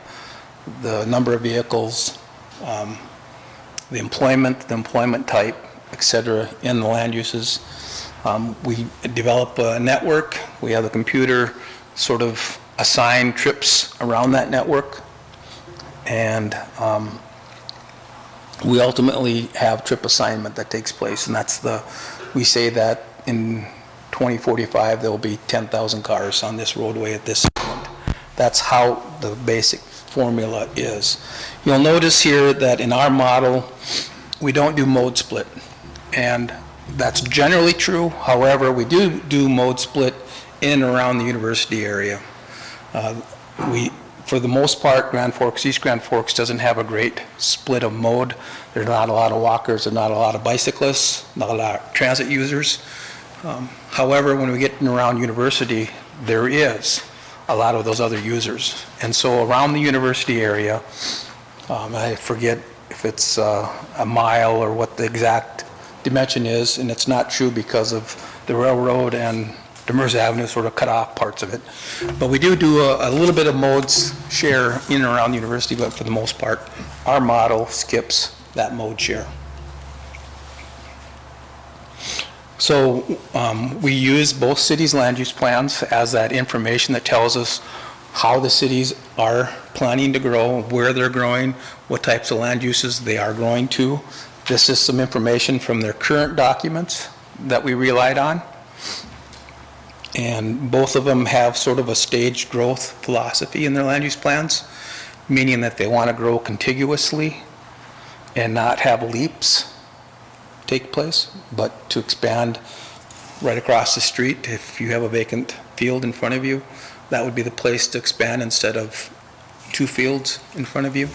the number of vehicles, the employment type, et cetera, in the land uses. We develop a network. We have the computer sort of assign trips around that network. And we ultimately have trip assignment that takes place. And we say that in 2045, there will be 10,000 cars on this roadway at this point. That's how the basic formula is. You'll notice here that in our model, we don't do mode split. And that's generally true. However, we do mode split in and around the university area. For the most part, East Grand Forks doesn't have a great split of mode. There's not a lot of walkers, there's not a lot of bicyclists, not a lot of transit users. However, when we get in around university, there is a lot of those other users. And so around the university area, I forget if it's a mile or what the exact dimension is, and it's not true because of the railroad and Demers Avenue sort of cut off parts of it. But we do a little bit of modes share in and around the university, but for the most part, our model skips that mode share. So we use both cities' land use plans as that information that tells us how the cities are planning to grow, where they're growing, what types of land uses they are growing to. This is some information from their current documents that we relied on. And both of them have sort of a staged growth philosophy in their land use plans, meaning that they want to grow contiguously and not have leaps take place, but to expand right across the street. If you have a vacant field in front of you, that would be the place to expand instead of two fields in front of you.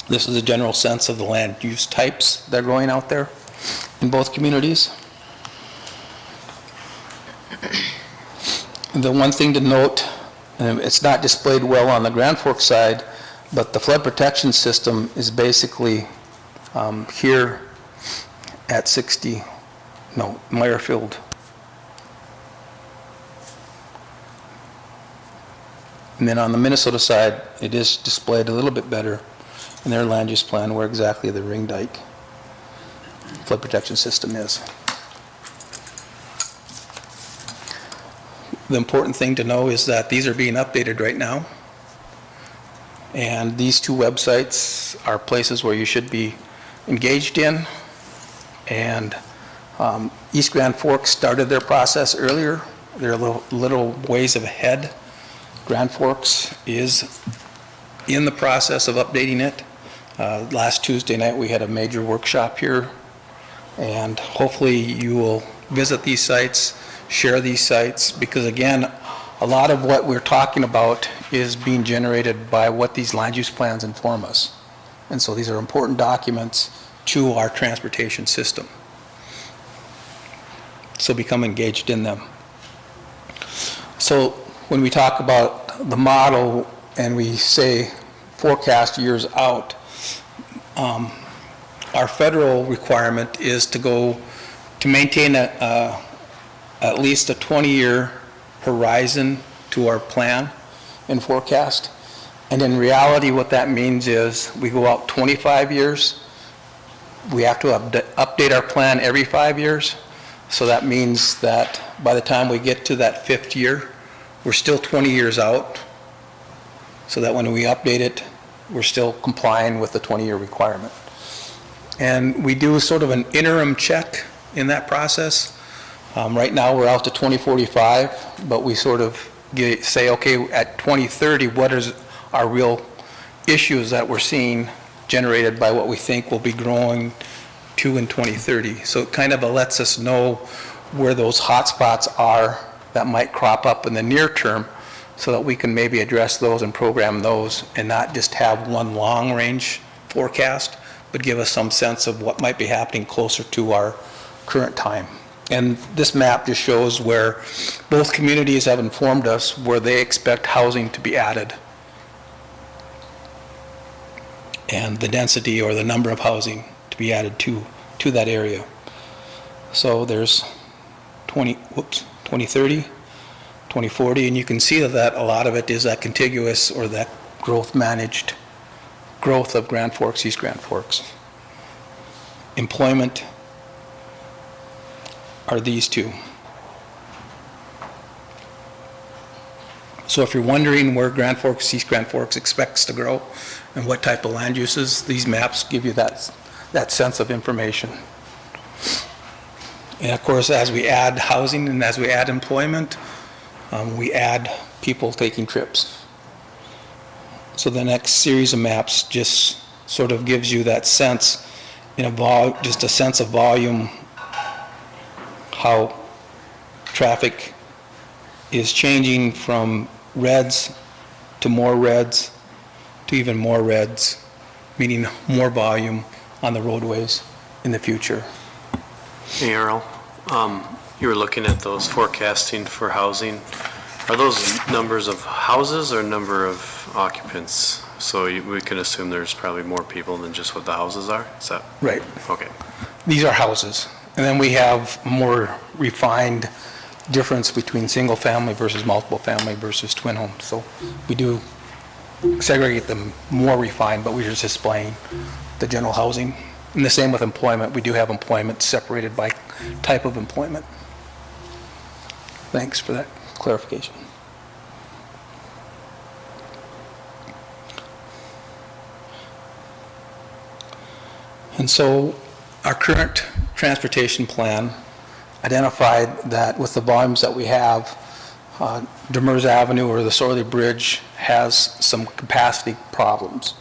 This is a general sense of the land use types that are growing out there in both communities. The one thing to note, and it's not displayed well on the Grand Forks side, but the flood protection system is basically here at Meyerfield. And then on the Minnesota side, it is displayed a little bit better in their land use plan where exactly the ring dike flood protection system is. the important thing to know is that these are being updated right now. And these two websites are places where you should be engaged in. And East Grand Forks started their process earlier. They're a little ways ahead. Grand Forks is in the process of updating it. Last Tuesday night, we had a major workshop here, and hopefully you will visit these sites, share these sites, because again, a lot of what we're talking about is being generated by what these land use plans inform us. And so these are important documents to our transportation system. So become engaged in them. So when we talk about the model and we say forecast years out, our federal requirement is to maintain at least a 20-year horizon to our plan and forecast. And in reality, what that means is we go out 25 years. We have to update our plan every 5 years. So that means that by the time we get to that 5th year, we're still 20 years out, so that when we update it, we're still complying with the 20-year requirement. And we do sort of an interim check in that process. Right now, we're out to 2045, but we sort of say, okay, at 2030, what is our real issues that we're seeing generated by what we think will be growing to in 2030. So it kind of lets us know where those hot spots are that might crop up in the near term, so that we can maybe address those and program those and not just have one long range forecast, but give us some sense of what might be happening closer to our current time. And this map just shows where both communities have informed us where they expect housing to be added, and the density or the number of housing to be added to that area. So there's 2030, 2040, and you can see that a lot of it is that contiguous or that managed growth of Grand Forks, East Grand Forks. Employment are these two. So if you're wondering where Grand Forks, East Grand Forks expects to grow and what type of land uses, these maps give you that sense of information. And of course, as we add housing and as we add employment, we add people taking trips. So the next series of maps just sort of gives you that sense, just a sense of volume, how traffic is changing from reds to more reds to even more reds, meaning more volume on the roadways in the future. Hey, Earl, you were looking at those forecasting for housing. Are those numbers of houses or number of occupants? So we can assume there's probably more people than just what the houses are? Is that right? Okay. These are houses. And then we have more refined difference between single family versus multiple family versus twin homes. So we do segregate them more refined, but we're just displaying the general housing. And the same with employment. We do have employment separated by type of employment. Thanks for that clarification. And so our current transportation plan identified that with the volumes that we have, Demers Avenue or the Sorley Bridge has some capacity problems.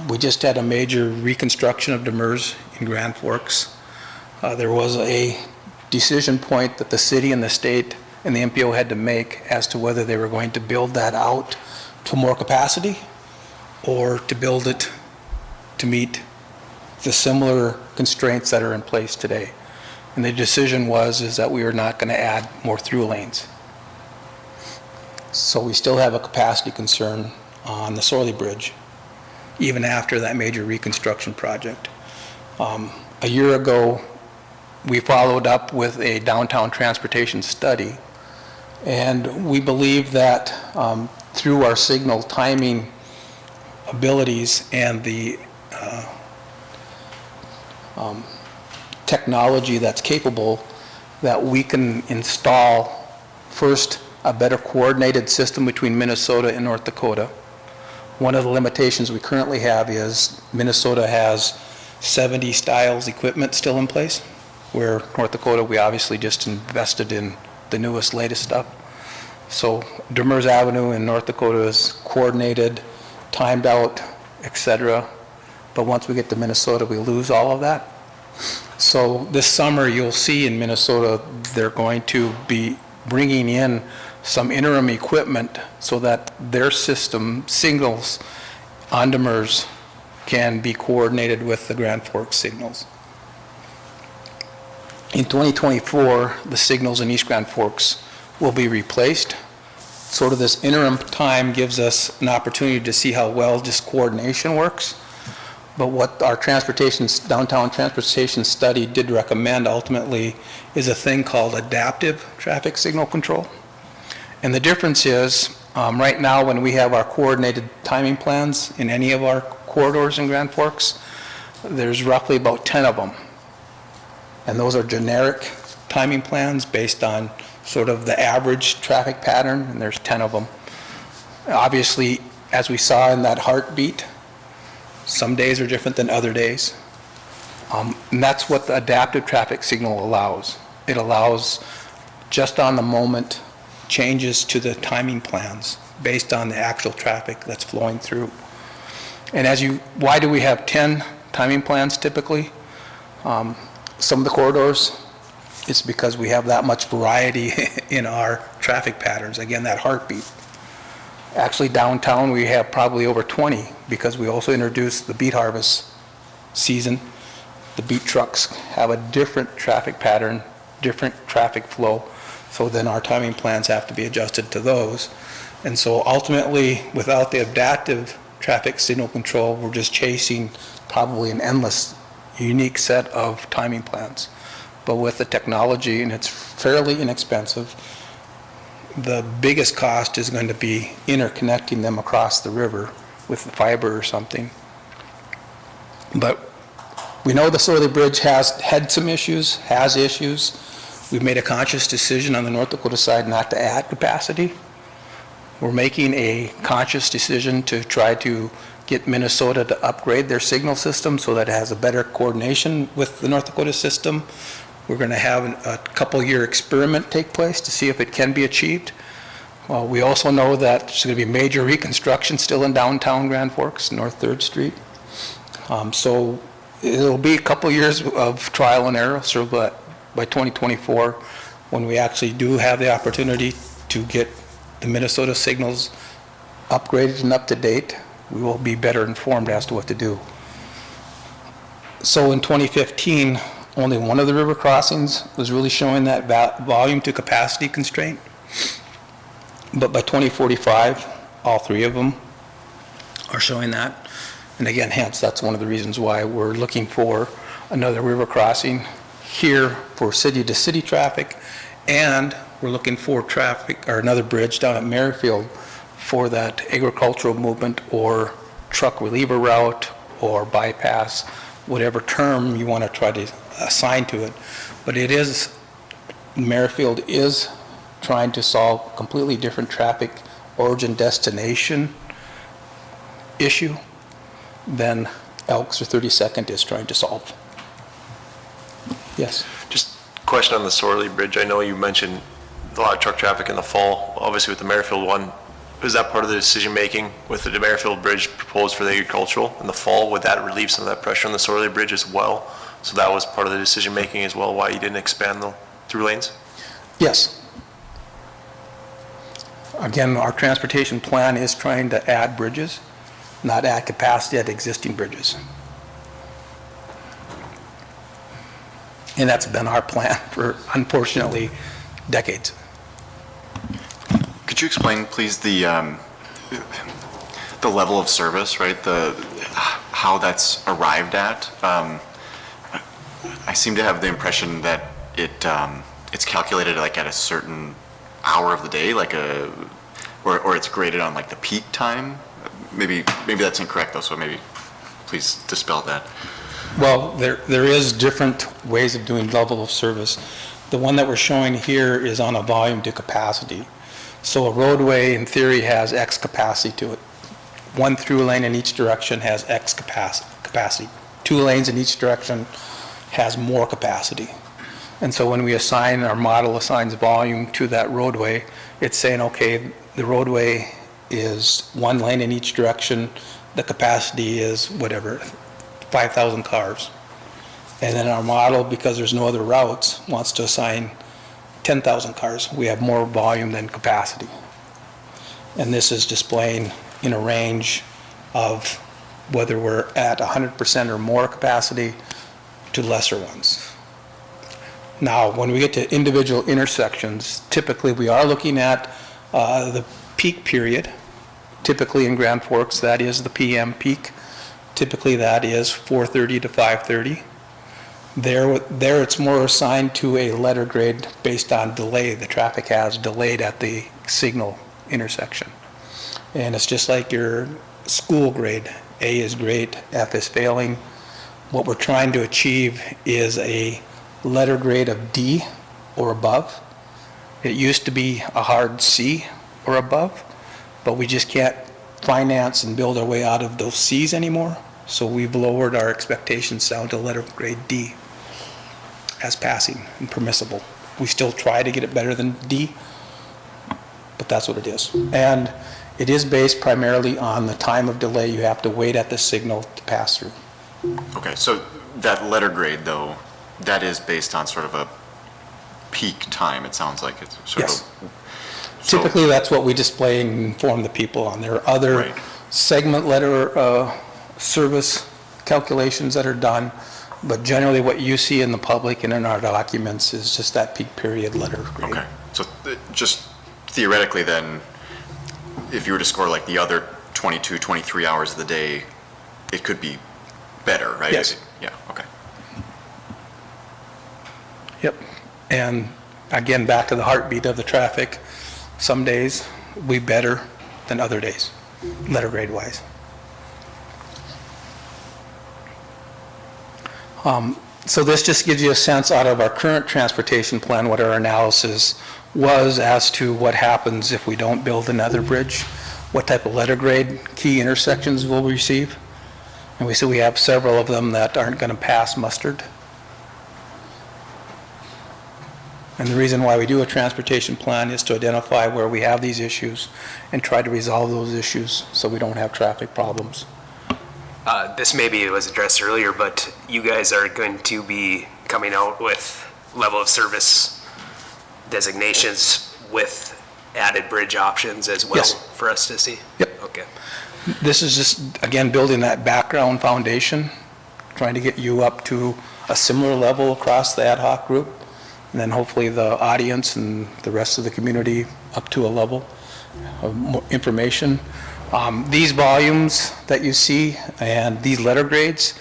We just had a major reconstruction of Demers in Grand Forks. There was a decision point that the city and the state and the MPO had to make as to whether they were going to build that out to more capacity or to build it to meet the similar constraints that are in place today. And the decision is that we are not going to add more through lanes. So we still have a capacity concern on the Sorley Bridge, even after that major reconstruction project. A year ago, we followed up with a downtown transportation study, and we believe that through our signal timing abilities and the technology that's capable, that we can install First, a better coordinated system between Minnesota and North Dakota. One of the limitations we currently have is Minnesota has 70 styles equipment still in place, where North Dakota, we obviously just invested in the newest, latest stuff. So Demers Avenue in North Dakota is coordinated, timed out, etc. But once we get to Minnesota, we lose all of that. So this summer, you'll see in Minnesota, they're going to be bringing in some interim equipment so that their system signals on Demers can be coordinated with the Grand Forks signals. In 2024, the signals in East Grand Forks will be replaced. Sort of this interim time gives us an opportunity to see how well just coordination works. But what our downtown transportation study did recommend ultimately is a thing called adaptive traffic signal control. And the difference is, right now when we have our coordinated timing plans in any of our corridors in Grand Forks, there's roughly about 10 of them. And those are generic timing plans based on sort of the average traffic pattern, and there's 10 of them. Obviously, as we saw in that heartbeat, some days are different than other days. And that's what the adaptive traffic signal allows. It allows just on the moment changes to the timing plans based on the actual traffic that's flowing through. And why do we have 10 timing plans typically? Some of the corridors, it's because we have that much variety in our traffic patterns. Again, that heartbeat. Actually, downtown, we have probably over 20 because we also introduced the beet harvest season. The beet trucks have a different traffic pattern, different traffic flow, so then our timing plans have to be adjusted to those. And so ultimately, without the adaptive traffic signal control, we're just chasing probably an endless, unique set of timing plans. But with the technology, and it's fairly inexpensive, the biggest cost is going to be interconnecting them across the river with the fiber or something. But we know the Southerly Bridge had some issues, has issues. We've made a conscious decision on the North Dakota side not to add capacity. We're making a conscious decision to try to get Minnesota to upgrade their signal system so that it has a better coordination with the North Dakota system. We're going to have a couple-year experiment take place to see if it can be achieved. We also know that there's going to be major reconstruction still in downtown Grand Forks, North 3rd Street. So it'll be a couple years of trial and error, so that by 2024, when we actually do have the opportunity to get the Minnesota signals upgraded and up to date, we will be better informed as to what to do. So in 2015, only one of the river crossings was really showing that volume to capacity constraint. But by 2045, all three of them are showing that. And again, hence, that's one of the reasons why we're looking for another river crossing here for city-to-city traffic, and we're looking for traffic, or another bridge down at Merrifield for that agricultural movement or truck reliever route or bypass, whatever term you want to try to assign to it. But Merrifield is trying to solve a completely different traffic origin destination issue than Elks or 32nd is trying to solve. Yes? Just a question on the Southerly Bridge. I know you mentioned a lot of truck traffic in the fall, obviously with the Merrifield one. Is that part of the decision-making with the Merrifield Bridge proposed for the agricultural in the fall? Would that relieve some of that pressure on the Southerly Bridge as well? So that was part of the decision-making as well, why you didn't expand the through lanes? Yes. Again, our transportation plan is trying to add bridges, not add capacity at existing bridges. And that's been our plan for, unfortunately, decades. Could you explain, please, the level of service, right? How that's arrived at? I seem to have the impression that it's calculated like at a certain hour of the day, like or it's graded on like the peak time. Maybe that's incorrect though. So maybe please dispel that. Well, there is different ways of doing level of service. The one that we're showing here is on a volume to capacity. So a roadway, in theory, has X capacity to it. One through lane in each direction has X capacity. 2 lanes in each direction has more capacity. And so when we assign, our model assigns volume to that roadway, it's saying, okay, the roadway is 1 lane in each direction, the capacity is whatever, 5,000 cars. And then our model, because there's no other routes, wants to assign 10,000 cars. We have more volume than capacity. And this is displaying in a range of whether we're at 100% or more capacity to lesser ones. Now, when we get to individual intersections, typically we are looking at the peak period. Typically in Grand Forks, that is the PM peak. Typically that is 4:30 to 5:30. There it's more assigned to a letter grade based on delay. The traffic has delayed at the signal intersection. And it's just like your school grade. A is great, F is failing. What we're trying to achieve is a letter grade of D or above. It used to be a hard C or above, but we just can't finance and build our way out of those Cs anymore. So we've lowered our expectations down to letter grade D as passing and permissible. We still try to get it better than D, but that's what it is. And it is based primarily on the time of delay you have to wait at the signal to pass through. Okay, so that letter grade, though, that is based on sort of a peak time, it sounds like. It's sort Yes. of. So- Typically, that's what we display and inform the people on. There are other Right. segment letter service calculations that are done, but generally what you see in the public and in our documents is just that peak period letter grade. Okay, so just theoretically then, if you were to score like the other 22, 23 hours of the day, it could be better, right? Yes. Yeah, okay. Yep. And again, back to the heartbeat of the traffic, some days we better than other days, letter grade wise. So this just gives you a sense out of our current transportation plan, what our analysis was as to what happens if we don't build another bridge, what type of letter grade key intersections we'll receive. And we see we have several of them that aren't going to pass mustard. And the reason why we do a transportation plan is to identify where we have these issues and try to resolve those issues so we don't have traffic problems. This maybe was addressed earlier, but you guys are going to be coming out with level of service designations with added bridge options as well Yes. for us to see? Yep. Okay. This is just, again, building that background foundation, trying to get you up to a similar level across the ad hoc group, and then hopefully the audience and the rest of the community up to a level of more information. These volumes that you see and these letter grades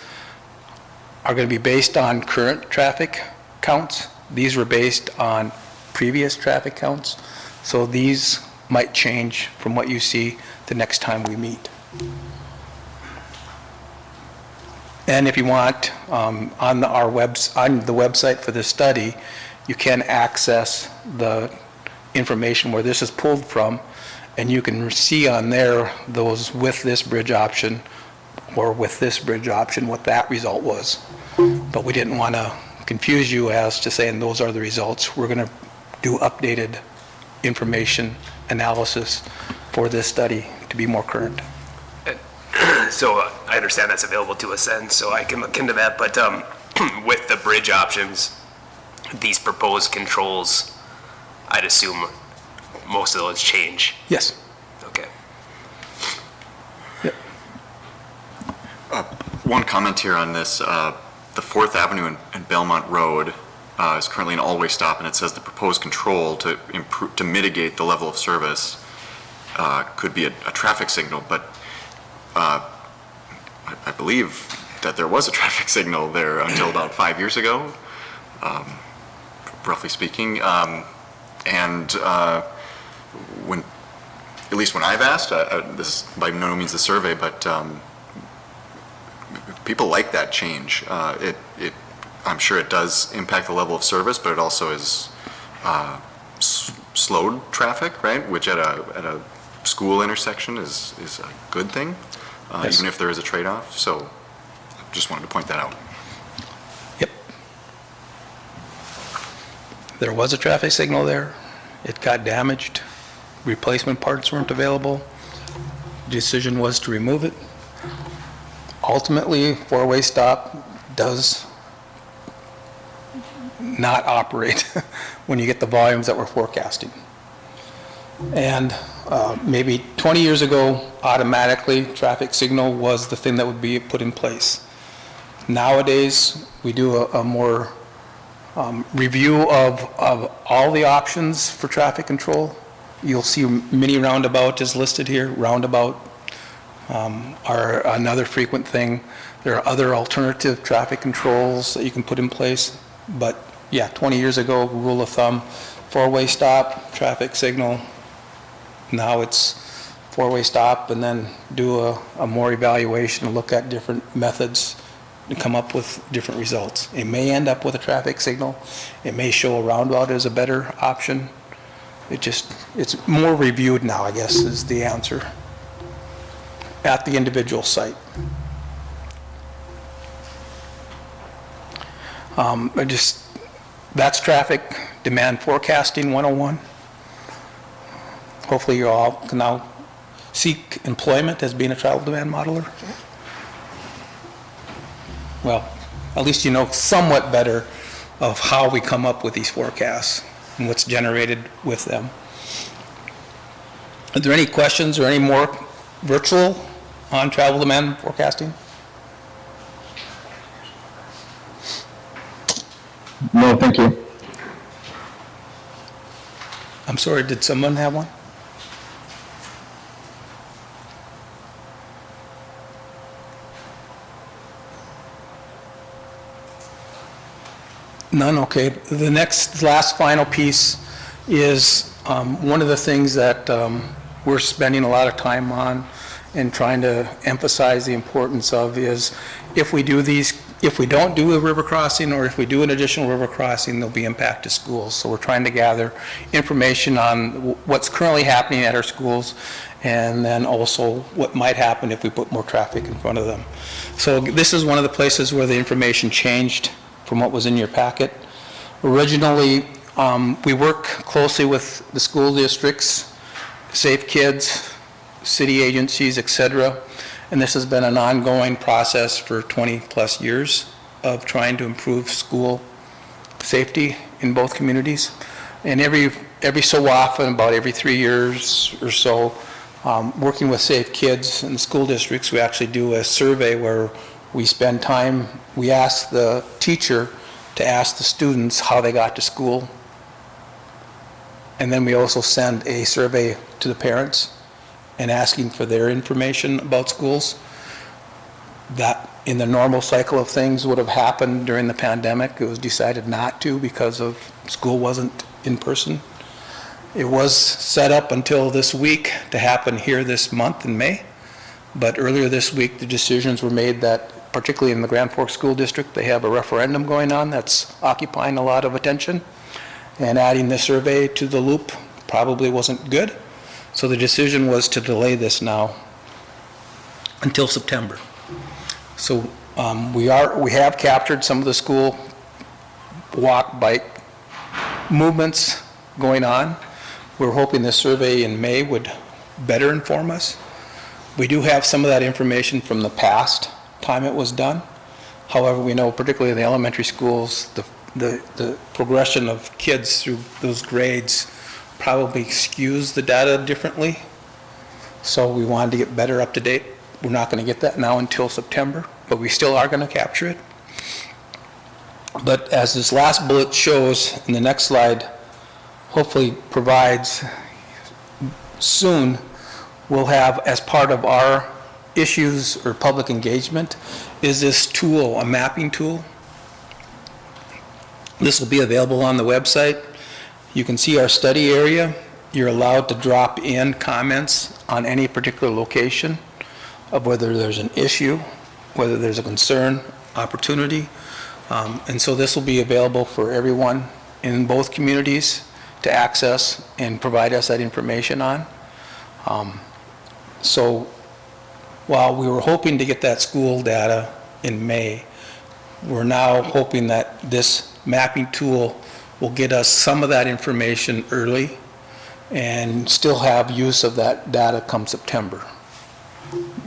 are going to be based on current traffic counts. These were based on previous traffic counts. So these might change from what you see the next time we meet. And if you want, on the website for this study, you can access the information where this is pulled from, and you can see on there those with this bridge option or with this bridge option, what that result was. But we didn't want to confuse you as to saying those are the results. We're going to do updated information analysis for this study to be more current. So I understand that's available to us then, so I can look into that, but with the bridge options, these proposed controls, I'd assume most of those change. Yes. Okay. Yep. One comment here on this, the 4th Avenue and Belmont Road is currently an all-way stop, and it says the proposed control to mitigate the level of service could be a traffic signal, but I believe that there was a traffic signal there until about 5 years ago, roughly speaking. And when, at least when I've asked, this is by no means the survey, but people like that change. I'm sure it does impact the level of service, but it also is slowed traffic, right? Which at a school intersection is a good thing, Yes. even if there is a trade-off. So just wanted to point that out. Yep. There was a traffic signal there. It got damaged. Replacement parts weren't available. Decision was to remove it. Ultimately, four-way stop does not operate when you get the volumes that we're forecasting. And maybe 20 years ago, automatically, traffic signal was the thing that would be put in place. Nowadays, we do a more review of all the options for traffic control. You'll see mini roundabout is listed here. Roundabout are another frequent thing. There are other alternative traffic controls that you can put in place. But yeah, 20 years ago, rule of thumb, four-way stop, traffic signal. Now it's four-way stop and then do a more evaluation and look at different methods and come up with different results. It may end up with a traffic signal. It may show a roundabout as a better option. It's more reviewed now, I guess, is the answer at the individual site. That's traffic demand forecasting 101. Hopefully you all can now seek employment as being a travel demand modeler. Well, at least you know somewhat better of how we come up with these forecasts and what's generated with them. Are there any questions or any more virtual on travel demand forecasting? No, thank you. I'm sorry, did someone have one? None, okay. The last final piece is one of the things that we're spending a lot of time on and trying to emphasize the importance of is if we don't do a river crossing or if we do an additional river crossing, there'll be impact to schools. So we're trying to gather information on what's currently happening at our schools and then also what might happen if we put more traffic in front of them. So this is one of the places where the information changed from what was in your packet. Originally, we work closely with the school districts, Safe Kids, city agencies, et cetera. And this has been an ongoing process for 20 plus years of trying to improve school safety in both communities. And every so often, about every 3 years or so, working with Safe Kids and the school districts, we actually do a survey where we spend time, we ask the teacher to ask the students how they got to school. And then we also send a survey to the parents and asking for their information about schools. That in the normal cycle of things would have happened during the pandemic. It was decided not to because of school wasn't in person. It was set up until this week to happen here this month in May. But earlier this week, the decisions were made that, particularly in the Grand Forks School District, they have a referendum going on that's occupying a lot of attention. And adding the survey to the loop probably wasn't good. So the decision was to delay this now until September. So we have captured some of the school walk, bike movements going on. We're hoping this survey in May would better inform us. We do have some of that information from the past time it was done. However, we know particularly in the elementary schools, the progression of kids through those grades probably skews the data differently. So we wanted to get better up to date. We're not going to get that now until September, but we still are going to capture it. But as this last bullet shows, in the next slide, hopefully provides, soon we'll have, as part of our issues or public engagement, is this tool, a mapping tool. This will be available on the website. You can see our study area. You're allowed to drop in comments on any particular location of whether there's an issue, whether there's a concern, opportunity, And so this will be available for everyone in both communities to access and provide us that information on. So while we were hoping to get that school data in May, we're now hoping that this mapping tool will get us some of that information early and still have use of that data come September.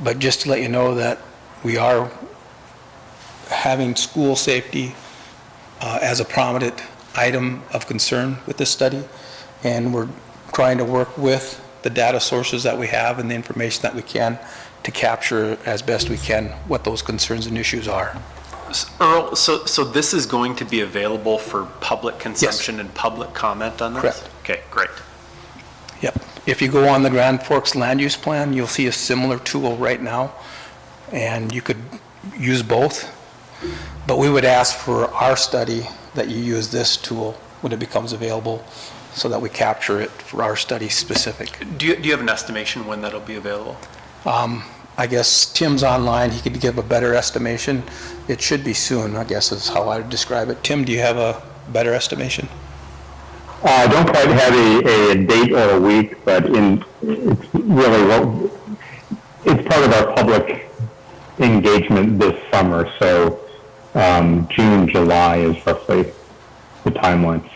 But just to let you know that we are having school safety as a prominent item of concern with this study, and we're trying to work with the data sources that we have and the information that we can to capture as best we can what those concerns and issues are. Earl, so this is going to be available for public consumption and public comment on this? Correct. Okay, great. Yep. If you go on the Grand Forks Land Use Plan, you'll see a similar tool right now, and you could use both. But we would ask for our study that you use this tool when it becomes available so that we capture it for our study specific. Do you have an estimation when that'll be available? I guess Tim's online, he could give a better estimation. It should be soon, I guess is how I would describe it. Tim, do you have a better estimation? I don't quite have a date or a week, but it's really it's part of our public engagement this summer. So June, July is roughly the timelines.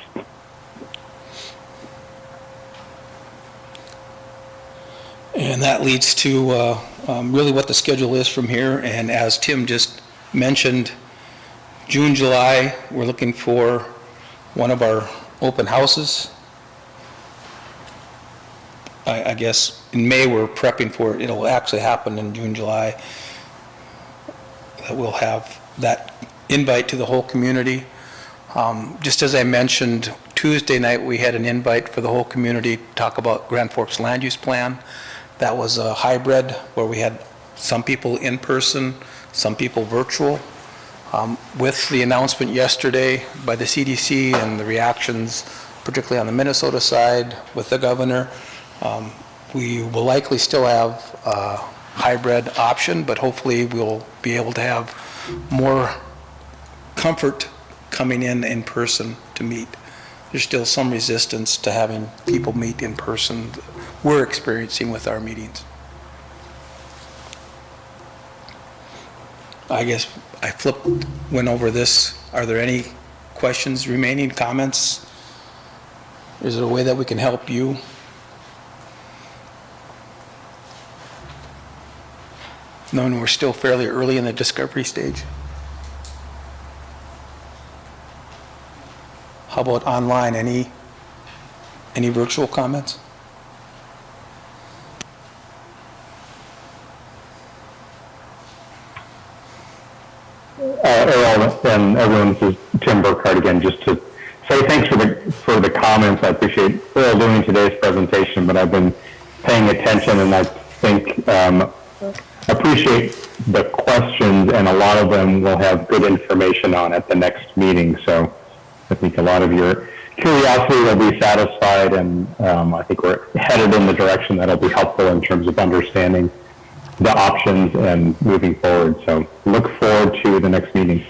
And that leads to really what the schedule is from here. And as Tim just mentioned, June, July, we're looking for one of our open houses. I guess in May we're prepping for it. It'll actually happen in June, July. That we'll have that invite to the whole community. Just as I mentioned, Tuesday night we had an invite for the whole community to talk about Grand Forks Land Use Plan. That was a hybrid where we had some people in person, some people virtual. With the announcement yesterday by the CDC and the reactions, particularly on the Minnesota side with the governor, we will likely still have a hybrid option, but hopefully we'll be able to have more comfort coming in person to meet. There's still some resistance to having people meet in person. We're experiencing with our meetings. I guess I went over this. Are there any questions remaining, comments? Is there a way that we can help you? Knowing we're still fairly early in the discovery stage. How about online? Any virtual comments? Earl and everyone, this is Tim Burkhardt again, just to say thanks for the comments. I appreciate Earl doing today's presentation, but I've been paying attention and I think appreciate the questions, and a lot of them will have good information on at the next meeting. So I think a lot of your curiosity will be satisfied, and I think we're headed in the direction that'll be helpful in terms of understanding the options and moving forward. So look forward to the next meeting.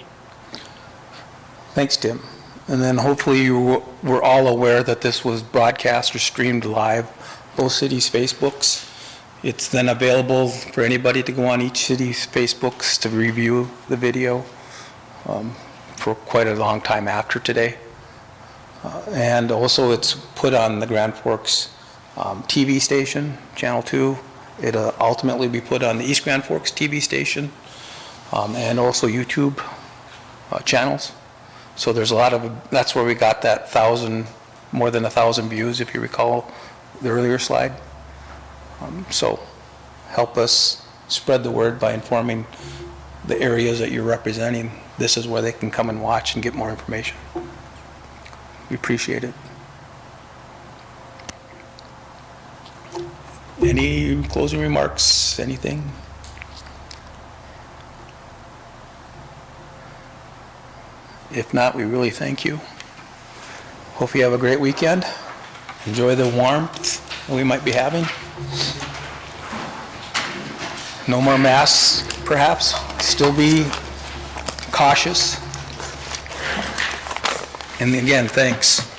Thanks, Tim. And then hopefully you were all aware that this was broadcast or streamed live, both cities' Facebooks. It's then available for anybody to go on each city's Facebooks to review the video for quite a long time after today. And also it's put on the Grand Forks TV station, Channel 2. It'll ultimately be put on the East Grand Forks TV station and also YouTube channels. So there's a lot of, that's where we got that more than 1,000 views, if you recall the earlier slide. So help us spread the word by informing the areas that you're representing. This is where they can come and watch and get more information. We appreciate it. Any closing remarks, anything? If not, we really thank you. Hope you have a great weekend. Enjoy the warmth we might be having. No more masks, perhaps. Still be cautious. And again, thanks.